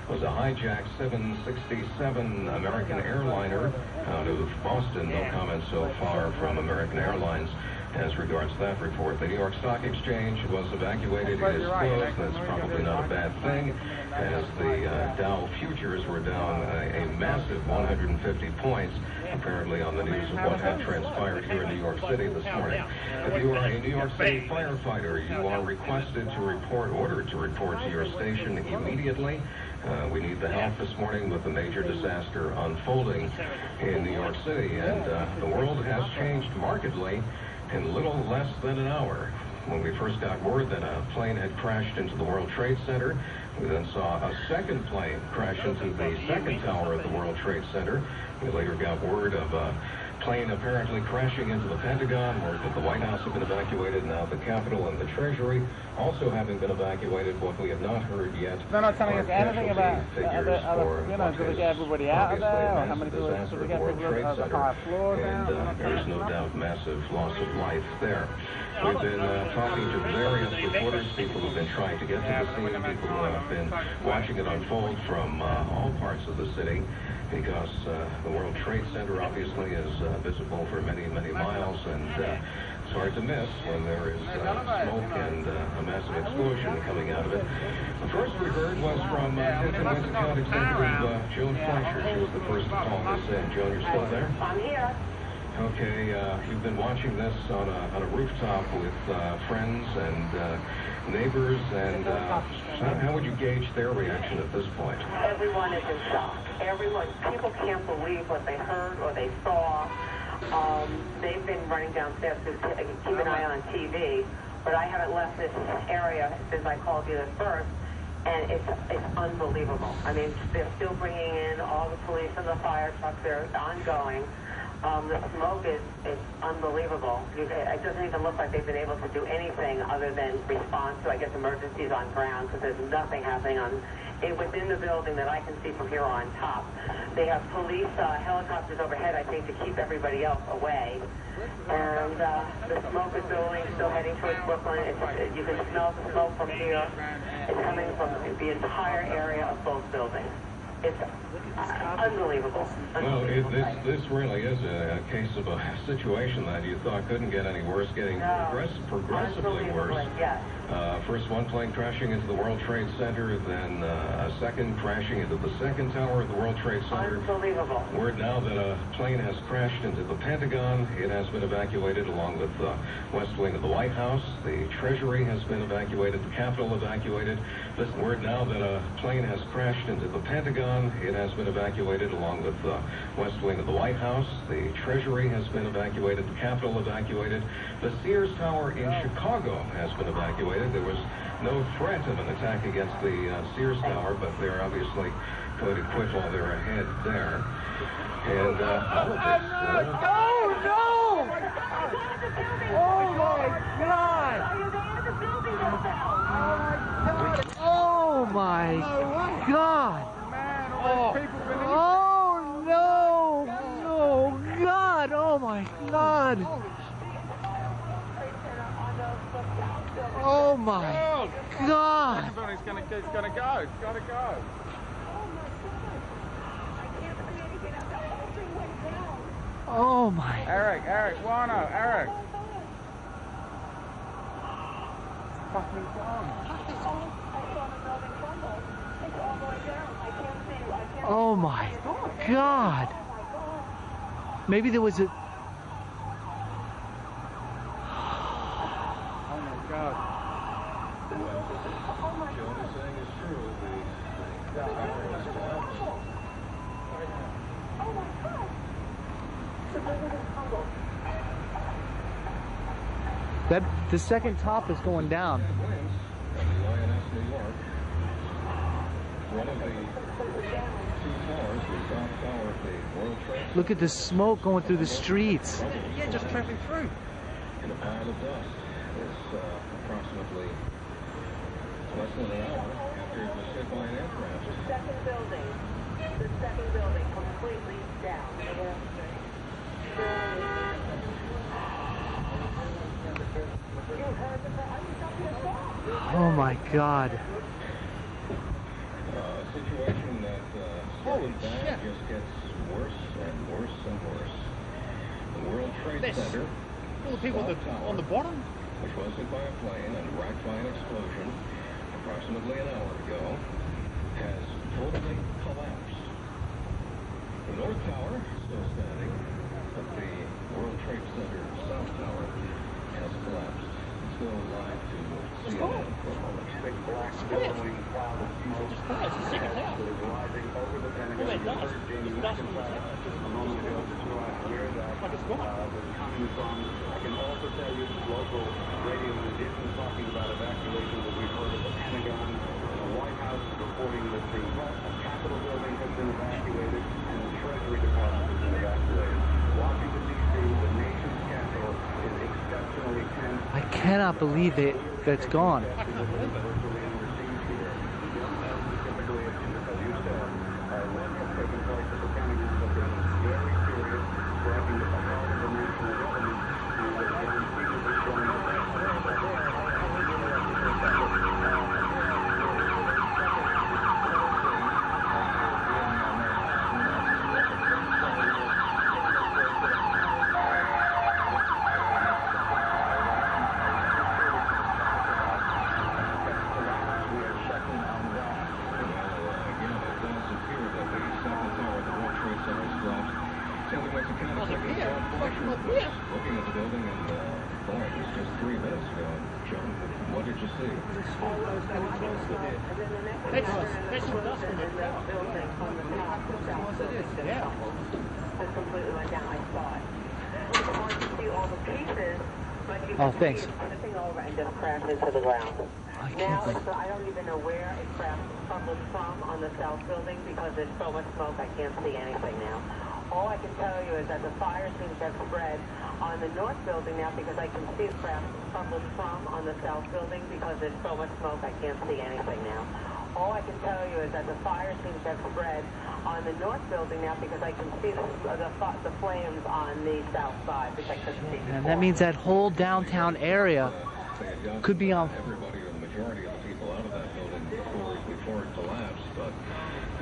was a hijacked 767 American airliner out of Boston. No comment so far from American Airlines as regards that report. The New York Stock Exchange was evacuated. It is closed. That's probably not a bad thing, as the Dow futures were down a massive 150 points, apparently on the news of what had transpired here in New York City this morning. If you are a New York City firefighter, you are requested to report, ordered to report to your station immediately. We need the help this morning with a major disaster unfolding in New York City, and the world has changed markedly in little less than an hour. When we first got word that a plane had crashed into the World Trade Center, we then saw a second plane crash into the second tower of the World Trade Center. We later got word of a plane apparently crashing into the Pentagon, word that the White House had been evacuated, now the Capitol and the Treasury also having been evacuated. What we have not heard yet they're not telling us anything about figures for you know, do they get everybody out of there, or how many people do they get people on the high floor down? And there's no doubt massive loss of life there. We've been talking to various reporters, people who've been trying to get to the scene, people who have been watching it unfold from all parts of the city, because the World Trade Center obviously is visible for many, many miles, and it's hard to miss when there is smoke and a massive explosion coming out of it. The first we heard was from Clifton Account Executive Joan Fleischer. She was the first to call us in. Joan, you're still there? I'm here. Okay, you've been watching this on a rooftop with friends and neighbors, and how would you gauge their reaction at this point? Everyone is in shock. People can't believe what they heard or they saw. They've been running downstairs to keep an eye on TV, but I haven't left this area since I called you first, and it's unbelievable. I mean, they're still bringing in all the police and the fire trucks. They're ongoing. The smoke is unbelievable. It doesn't even look like they've been able to do anything other than respond to, I guess, emergencies on ground, because there's nothing happening within the building that I can see from here on top. They have police helicopters overhead, I think, to keep everybody else away. And the smoke is building, still heading towards Brooklyn. You can smell the smoke from here. It's coming from the entire area of both buildings. It's unbelievable. Well, this really is a case of a situation that you thought couldn't get any worse, getting progressively worse. Yes. First one plane crashing into the World Trade Center, then a second crashing into the second tower of the World Trade Center. Unbelievable. Word now that a plane has crashed into the Pentagon. It has been evacuated along with the West Wing of the White House. The Treasury has been evacuated. The Capitol evacuated. This word now that a plane has crashed into the Pentagon. It has been evacuated along with the West Wing of the White House. The Treasury has been evacuated. The Capitol evacuated. The Sears Tower in Chicago has been evacuated. There was no threat of an attack against the Sears Tower, but they're obviously going to quit while they're ahead there. And all of this... Oh my God! Are you there? The building goes down. God! Oh my God! It's gonna go. It's gotta go. Oh my! Eric, Wano, Eric. It's fucking gone. Oh my God! Maybe there was a. Oh my God. That the second top is going down. Look at the smoke going through the streets. Yeah, just traveling through. And a pile of dust is approximately less than an hour after it was hit by an aircraft. The second building completely down. Oh my God! A situation that steady back just gets worse and worse and worse. The World Trade Center, All the people on the bottom. which was hit by a plane and racked by an explosion approximately an hour ago, has totally collapsed. The North Tower is still standing, but the World Trade Center South Tower has collapsed. Let's go live to CNN for a moment. Big black billowing cloud of smoke It's a second tower. that is rising over the Pentagon. All that dust. Jamie There's dust on the McIntyre tower. just a moment ago to where that Like it's gone. was coming from. I can also tell you local radio in addition talking about evacuations that we've heard of the Pentagon. The White House reporting that the Capitol building has been evacuated and the Treasury Department has been evacuated. Washington, D.C., the nation's capital, is exceptionally tense. I cannot believe it. That's gone. Looking at the building and boy, it was just 3 minutes ago. John, what did you see? That's some dust on the tower. Yeah. Just completely went down. I saw it. I wanted to see all the pieces, but you Oh, thanks. flipping over and just crashed into the ground. I Now, can't believe. so I don't even know where it crumbled from on the south building because there's so much smoke I can't see anything now. All I can tell you is that the fire seems to have spread on the north building now because I can see it crumbled from on the south building because there's so much smoke I can't see anything now. All I can tell you is that the fire seems to have spread on the north building now because I can see the flames on the south side, which I couldn't see before. And that means that whole downtown area could be on. Everybody or the majority of the people out of that building before it collapsed. But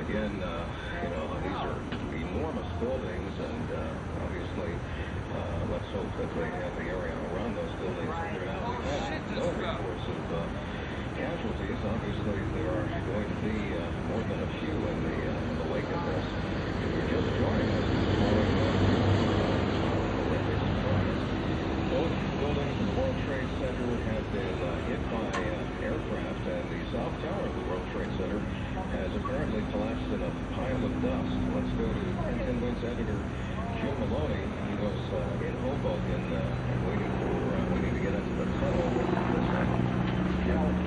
again, you know, these are enormous buildings, and obviously, let's hope that they have the area around those buildings cleared out. We've had no reports of casualties. Obviously, there are going to be more than a few in the wake of this. If you're just joining us this morning, horrific surprise. Both buildings in the World Trade Center have been hit by aircraft, and the South Tower of the World Trade Center has apparently collapsed in a pile of dust. Let's go to 10 Wins editor Jim Maloney. He was in Hoboken and waiting to get into the tunnel.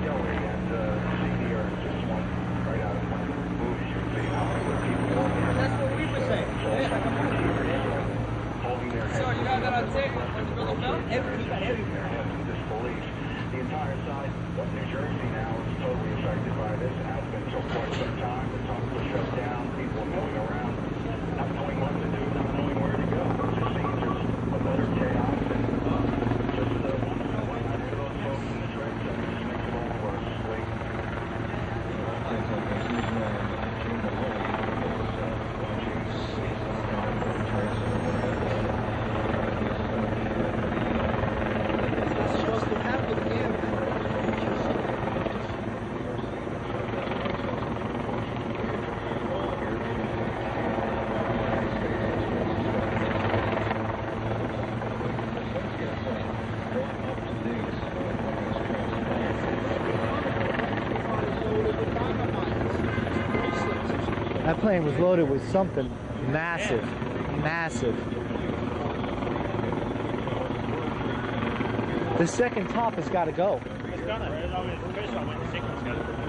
Kelly and CDR just went right out of my booth. You can see how many people walking around. That's what we were saying. Holding their So you got that on tape? Everywhere. Disbelief. The entire side of New Jersey now is totally affected by this. Has been for quite some time. The tunnels are shut down. People going around, not knowing what to do, not knowing where to go. It just seems there's a better chaos That plane was loaded with something massive, massive. The second top has got to go. It's gonna. I mean, the first one went, the second one's gonna.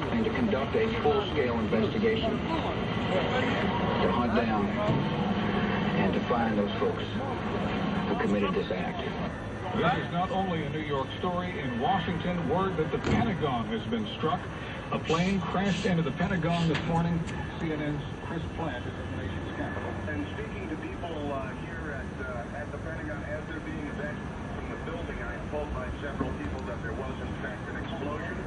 And to conduct a full-scale investigation to hunt down and to find those folks who committed this act. This is not only a New York story. In Washington, word that the Pentagon has been struck. A plane crashed into the Pentagon this morning. CNN's Chris Plant is in the nation's capital. And speaking to people here at the Pentagon as they're being evacuated from the building, I am told by several people that there was in fact an explosion.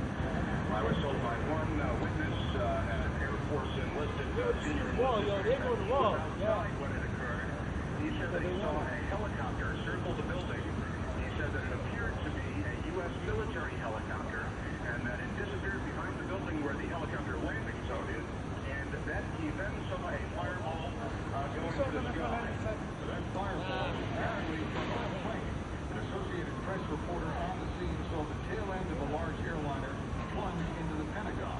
I was told by one witness, an Air Force enlisted senior what had occurred. He said that he saw a helicopter circle the building. He said that it appeared to be a U.S. military helicopter, and that it disappeared behind the building where the helicopter landing zone is, and that he then saw a fireball going to the sky. That fireball apparently from a plane. An Associated Press reporter on the scene saw the tail end of a large airliner plunge into the Pentagon.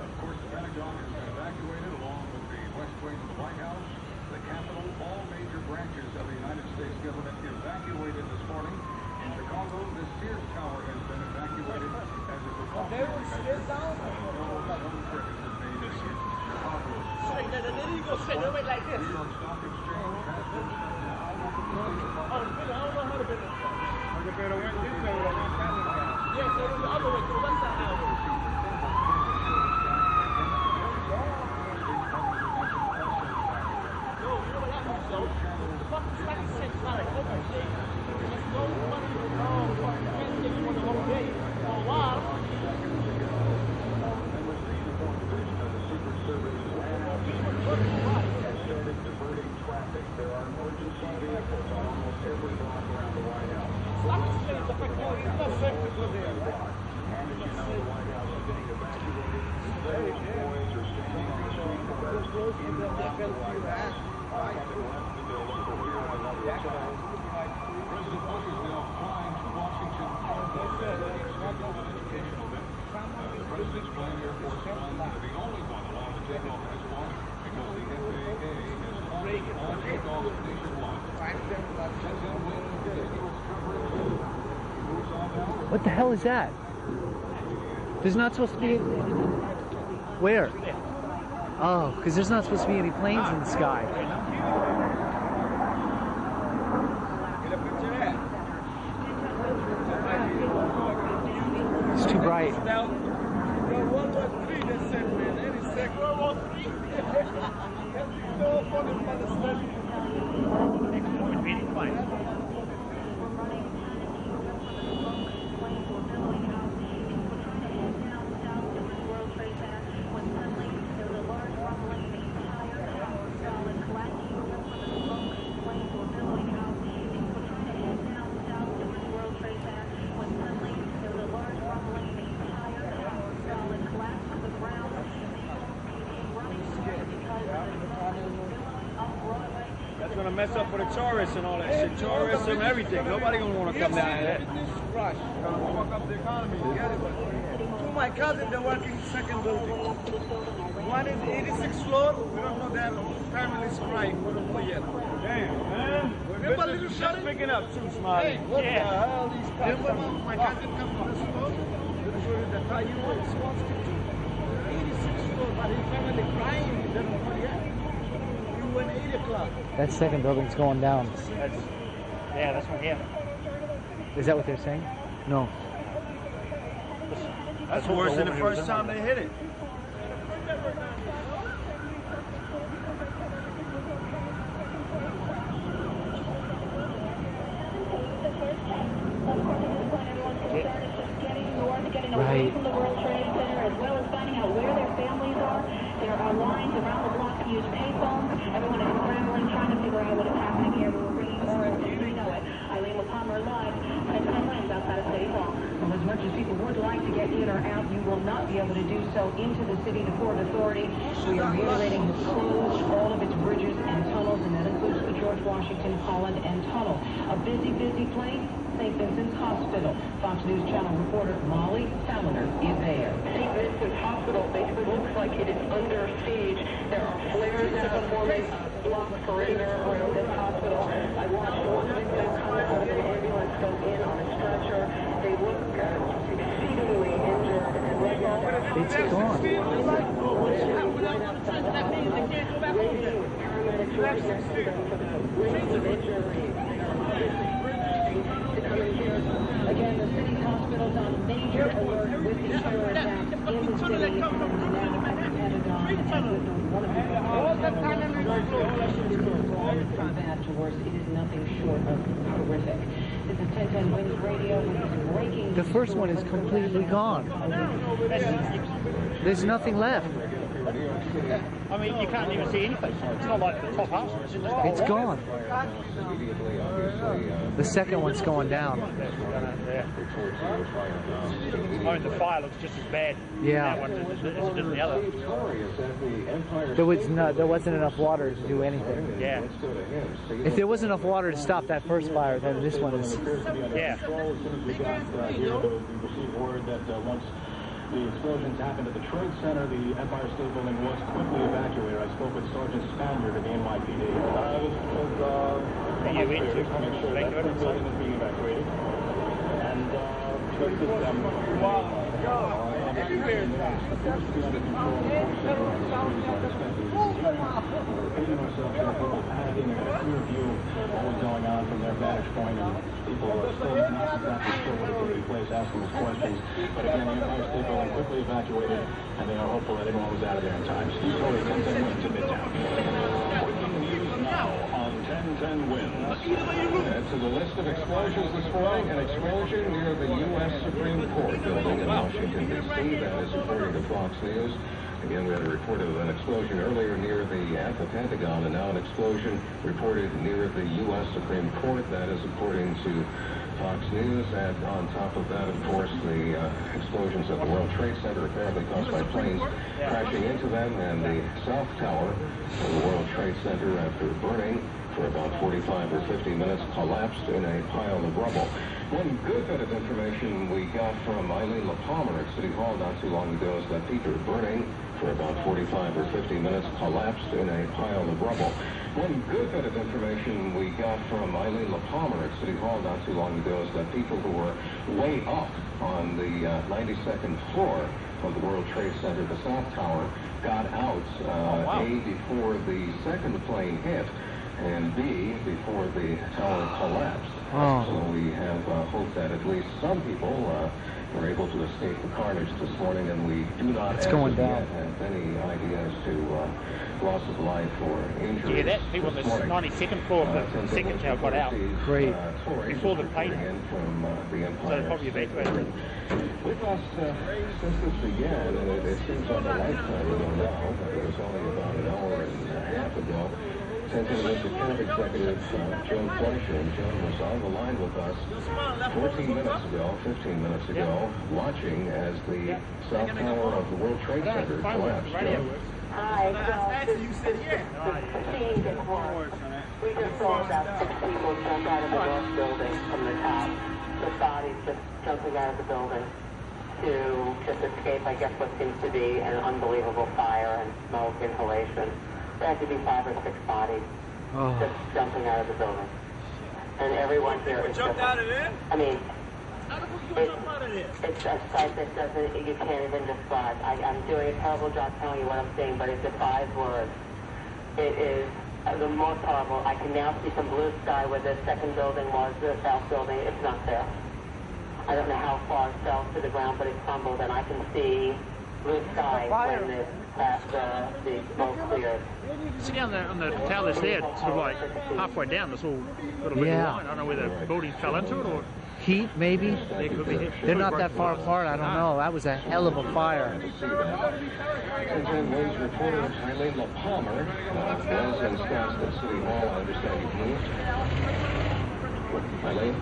Of course, the Pentagon has been evacuated along with the West Wing of the White House, the Capitol, all major branches of the United States government evacuated this morning. In Chicago, the Sears Tower has been evacuated as a precautionary measure. New York Stock Exchange has been There are emergency vehicles on almost every block around the White House. And as you know, the White House is being evacuated. Federal employees are standing on the street to rest in and around the White House. Having left the building for fear of another attack. President Bush is now flying to Washington for an educational event. The President's planned Air Force One is the only one allowed to take off this morning because the FAA has halted all takeoffs nationwide. What the hell is that? There's not supposed to be... Where? Oh, because there's not supposed to be any planes in the sky. It's too bright. That's gonna mess up for the tourists and all that shit. Tourism, everything. Nobody gonna want to come down here. Rush. Fuck up the economy. Get it. Two of my cousins, they're working second building. One is 86th floor. We don't know their family's crying. We don't know yet. Damn, man. We're just picking up too, smart. Hey, what the hell? These guys. My cousin come to the store. The car you were supposed to 86th floor, but his family crying. They don't know yet. We went 8 o'clock. That second building's going down. Yeah, that's one here. Is that what they're saying? No. That's worse than the first time they hit it. Right. From the World Trade Center, as well as finding out where their families are. There are lines around the block to use payphones. Everyone is scrambling, trying to figure out what is happening here. We're bringing more as soon as we know it. Eileen LaPalmer live, 10 lanes outside of City Hall. Well, as much as people would like to get in or out, you will not be able to do so into the city. The Port Authority, we are reiterating, has closed all of its bridges and tunnels, and that includes the George Washington, Holland, and Tunnel. A busy, busy place. St. Vincent's Hospital. Fox News Channel reporter Molly Saliner is there. St. Vincent's Hospital basically looks like it is under siege. There are flares that are forming, block perimeter around this hospital. I watched one victim come out of an ambulance, go in on a stretcher. They look exceedingly injured, and right now It's gone. paramedics right next to them for the risk of injury. Again, the city's hospitals on major alert with the terror attacks in the city. Now at the Pentagon and with one of the from bad to worse. It is nothing short of horrific. This is 1010 Wins Radio with this breaking. The first one is completely gone. There's nothing left. I mean, you can't even see anything. It's not like the top half. It's gone. The second one's going down. I mean, the fire looks just as bad. Yeah. That one as it did the other. There wasn't enough water to do anything. Yeah. If there wasn't enough water to stop that first fire, then this one is. Yeah. The explosions happened at the Trade Center. The Empire State Building was quickly evacuated. I spoke with Sergeant Spaniard of the NYPD. You went to make sure that the building is being evacuated. And going on from their vantage point, and people are still not exactly sure what is taking place, asking us questions. But again, the Empire State Building quickly evacuated, and they are hopeful that everyone was out of there in time. Steve Torrey, 1010 Wins to Midtown. Breaking news now on 1010 Wins. Add to the list of explosions this morning, an explosion near the U.S. Supreme Court building in Washington, D.C. That is according to Fox News. Again, we had a report of an explosion earlier at the Pentagon, and now an explosion reported near the U.S. Supreme Court. That is according to Fox News. And on top of that, of course, the explosions at the World Trade Center apparently caused by planes crashing into them, and the South Tower of the World Trade Center, after burning for about 45 or 50 minutes, collapsed in a pile of rubble. One good bit of information we got from Eileen LaPalmer at City Hall not too long ago is that Peter burning for about 45 or 50 minutes collapsed in a pile of rubble. One good bit of information we got from Eileen LaPalmer at City Hall not too long ago is that people who were way up on the 92nd floor of the World Trade Center, the South Tower, got out, A, before the second plane hit, and B, before the tower collapsed. So we have hope that at least some people were able to escape the carnage this morning, and we do not yet have any idea as to loss of life or injuries. Yeah, that people on the 92nd floor of the second tower got out. Great. Before the plane hit. So they probably evacuated. With us since this began, and it seems like a lifetime ago now, but it was only about an hour and a half ago. 1010 Wins account executive Joan Fleischer, and Joan was on the line with us 15 minutes ago, watching as the South Tower of the World Trade Center collapsed. Hi, well, the scene that was We just saw about 6 people jump out of the north building from the top. The bodies just jumping out of the building to just escape, I guess, what seems to be an unbelievable fire and smoke inhalation. There had to be 5 or 6 bodies just jumping out of the building. And everyone here is just, I mean, it's a sight that you can't even describe. I'm doing a terrible job telling you what I'm seeing, but it defies words. It is the most horrible. I can now see some blue sky where the second building was, the south building. It's not there. I don't know how far it fell to the ground, but it crumbled, and I can see blue sky when the smoke cleared. See down there on the towers there, sort of like halfway down, this little line. I don't know whether the building fell into it or... Heat, maybe? They could be. They're not that far apart, I don't know. That was a hell of a fire. News reporter Eileen LaPalmer was in Scottsdale City Hall. I understand you've moved. Eileen?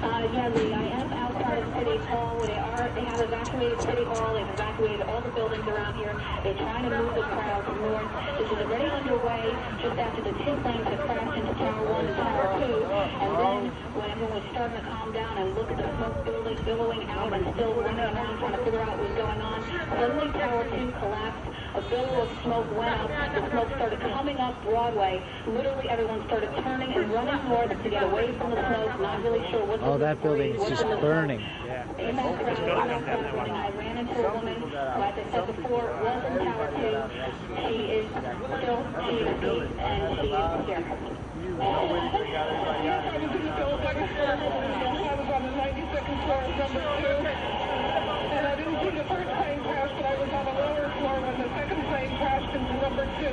Yeah, Lee, I am outside of City Hall. They have evacuated City Hall. They've evacuated all the buildings around here. They're trying to move the crowd north. This is already underway just after the 2 planes have crashed into Tower 1 and Tower 2. And then when everyone was starting to calm down and look at the smoke buildings billowing out and still running around trying to figure out what was going on, suddenly Tower 2 collapsed. A billow of smoke went up. The smoke started coming up Broadway. Literally everyone started turning and running north to get away from the smoke. Not really sure what's that building is just burning. Yeah. I ran into a woman who, as I said before, was in Tower 2. She is still, she is deep, and she is here. I was in the second floor. I was on the 92nd floor of number 2. And I didn't see the first plane crash, but I was on the lower floor when the second plane crashed into number 2.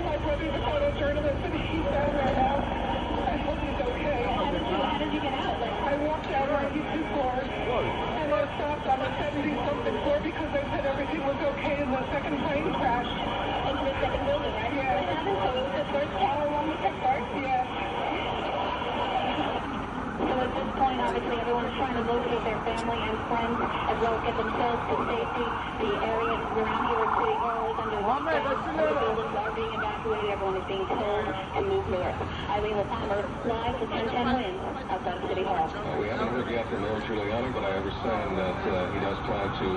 My brother's a photojournalist, and he's down there now. I hope he's okay. How did you get out? I walked out 92 floors, and I stopped on the 70-something floor because they said everything was okay and the second plane crashed. Into the second building, right? Yeah. What happened? So it was the first tower one that kept first? Yeah. So at this point, obviously, everyone's trying to locate their family and friends, as well as get themselves to safety. The area around here at City Hall is under lockdown. The buildings are being evacuated. Everyone is being told to move north. Eileen LaPalmer, live to 1010 Wins, outside of City Hall. We haven't heard yet from Mayor Giuliani, but I understand that he does plan to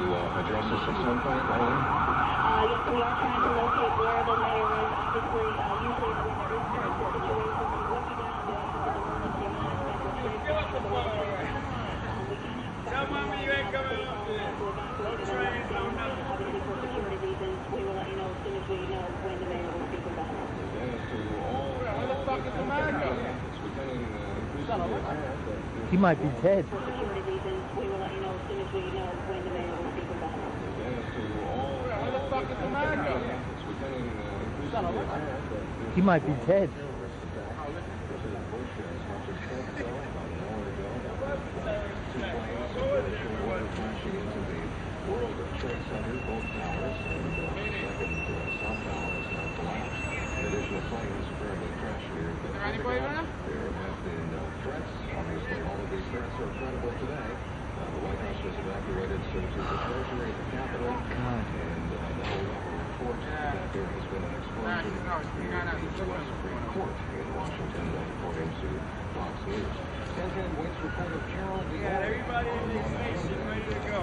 address us at some point, Eileen? Yes, we are trying to locate where the mayor is. Obviously, usually when there is certain situations, we look down the Tell Mommy you ain't coming up there. No trains, no nothing. Obviously, for security reasons, we will let you know as soon as we know when the mayor will speak with us. Where the fuck is the mayor? He might be dead. For security reasons, we will let you know as soon as we know when the mayor will speak with us. Where the fuck is the mayor? He might be dead. Additional planes currently crashed here. Is there anybody there? There have been threats. Obviously, all of these threats are credible today. The White House was evacuated to the Treasury, the Capitol, and now we have a report that there has been an explosion near the U.S. Supreme Court in Washington, according to Fox News. 1010 Wins reporter Carol D. Everybody in the station ready to go.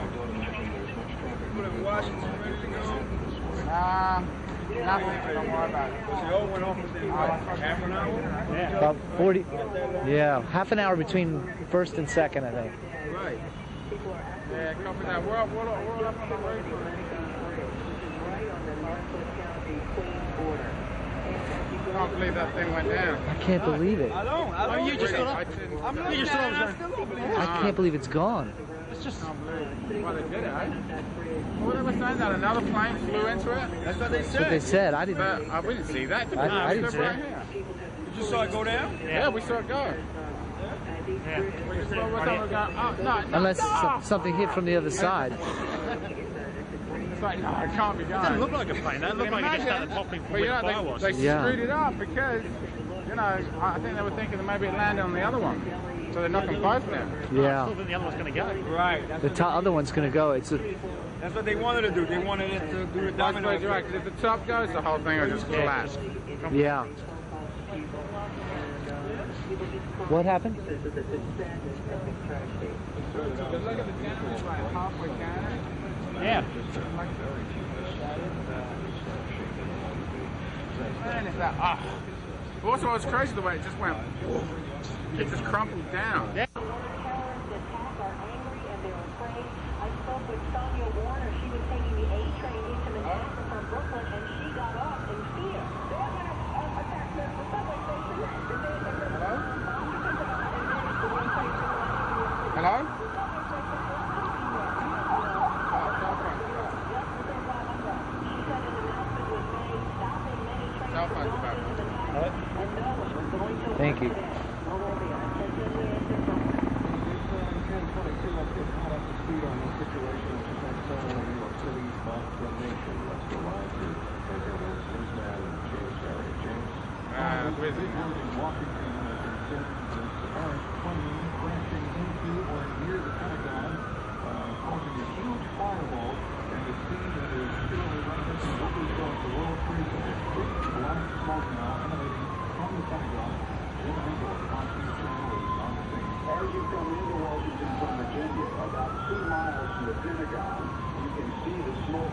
Put in Washington ready to go. Nothing. Don't worry about it. So the old went off within half an hour? Yeah. About 40. Yeah, half an hour between first and second, I think. Right. Yeah, copy that. We're up on the radio. I can't believe that thing went down. I can't believe it. I don't. You just thought I can't believe it's gone. It's just unbelievable. Well, they did it, eh? What were they saying? That another plane flew into it? That's what they said. That's what they said. I didn't. But we didn't see that. I didn't see it. You just saw it go down? Yeah, we saw it go. yeah. We just saw what's going on. No. Unless something hit from the other side. It's like, no, it can't be It going. doesn't look like a plane. That looked like it just started popping from But where the fire was. they Yeah. screwed it up because, I think they were thinking that maybe it landed on the other one. So they're knocking both down. I Yeah. still think the other one's going to go. Right. The other one's gonna go. It's a. That's what they wanted to do. They wanted it to do the domino You're right, because if the top goes, the whole thing will just collapse. Yeah. What happened? Yeah. Man, is that Also, it was crazy the way it just went. It just crumpled down. Yeah. I spoke with Sonia Warner. She was taking the A train into Manhattan from Brooklyn, and she got off in fear. They're going to attack the subway station. Hello? Thank you.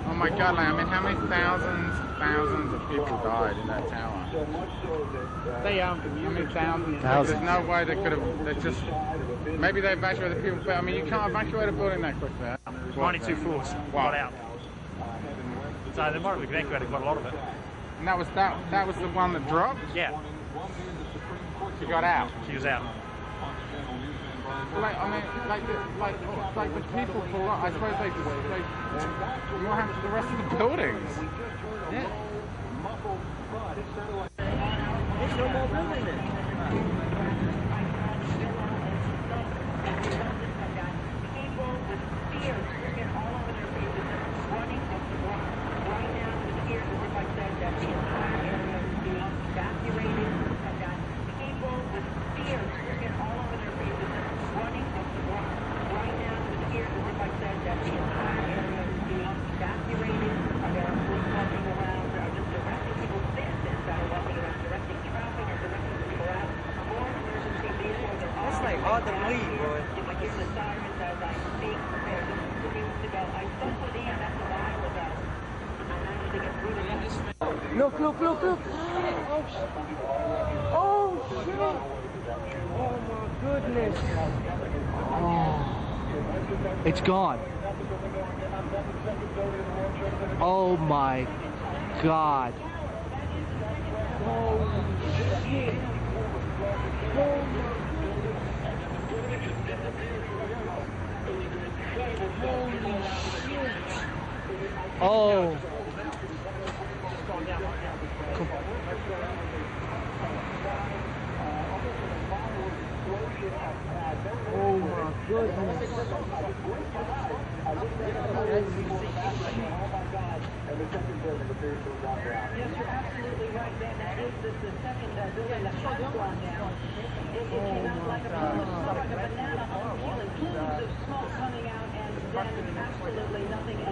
Oh my God, like, I mean, how many thousands of people died in that tower? How many thousands? There's no way they could have, they just, maybe they evacuated people, but I mean, you can't evacuate a building that quickly. 92 floors got out. So they might have evacuated quite a lot of it. And that was the one that dropped? Yeah. She got out? She was out. Like, I mean, like the people pull up. I suppose what happened to the rest of the buildings? Yeah. There's no more building there. People with fear stricken all over their faces, running up the block. Right now, it appears as if I said that the entire area is being evacuated. I've got people with fear stricken all over their faces, running up the block. Right now, it appears as if I said that the entire area is being evacuated. There are police walking around, just directing people's business that are walking around, directing traffic and directing people out. More emergency vehicles are all. That's like hard to believe, boy. I hear the sirens as I speak. There's just 2 minutes ago. I spoke with EMS a while ago. I managed to get through to them. Look. Oh, shit. Oh, my goodness. Oh, it's gone. Oh my God. Holy shit. Oh. Oh my goodness. Yes, you're absolutely right, Ben. That is the second building that has gone down. It came out like a banana on fuel and plumes of smoke coming out, and then absolutely nothing else.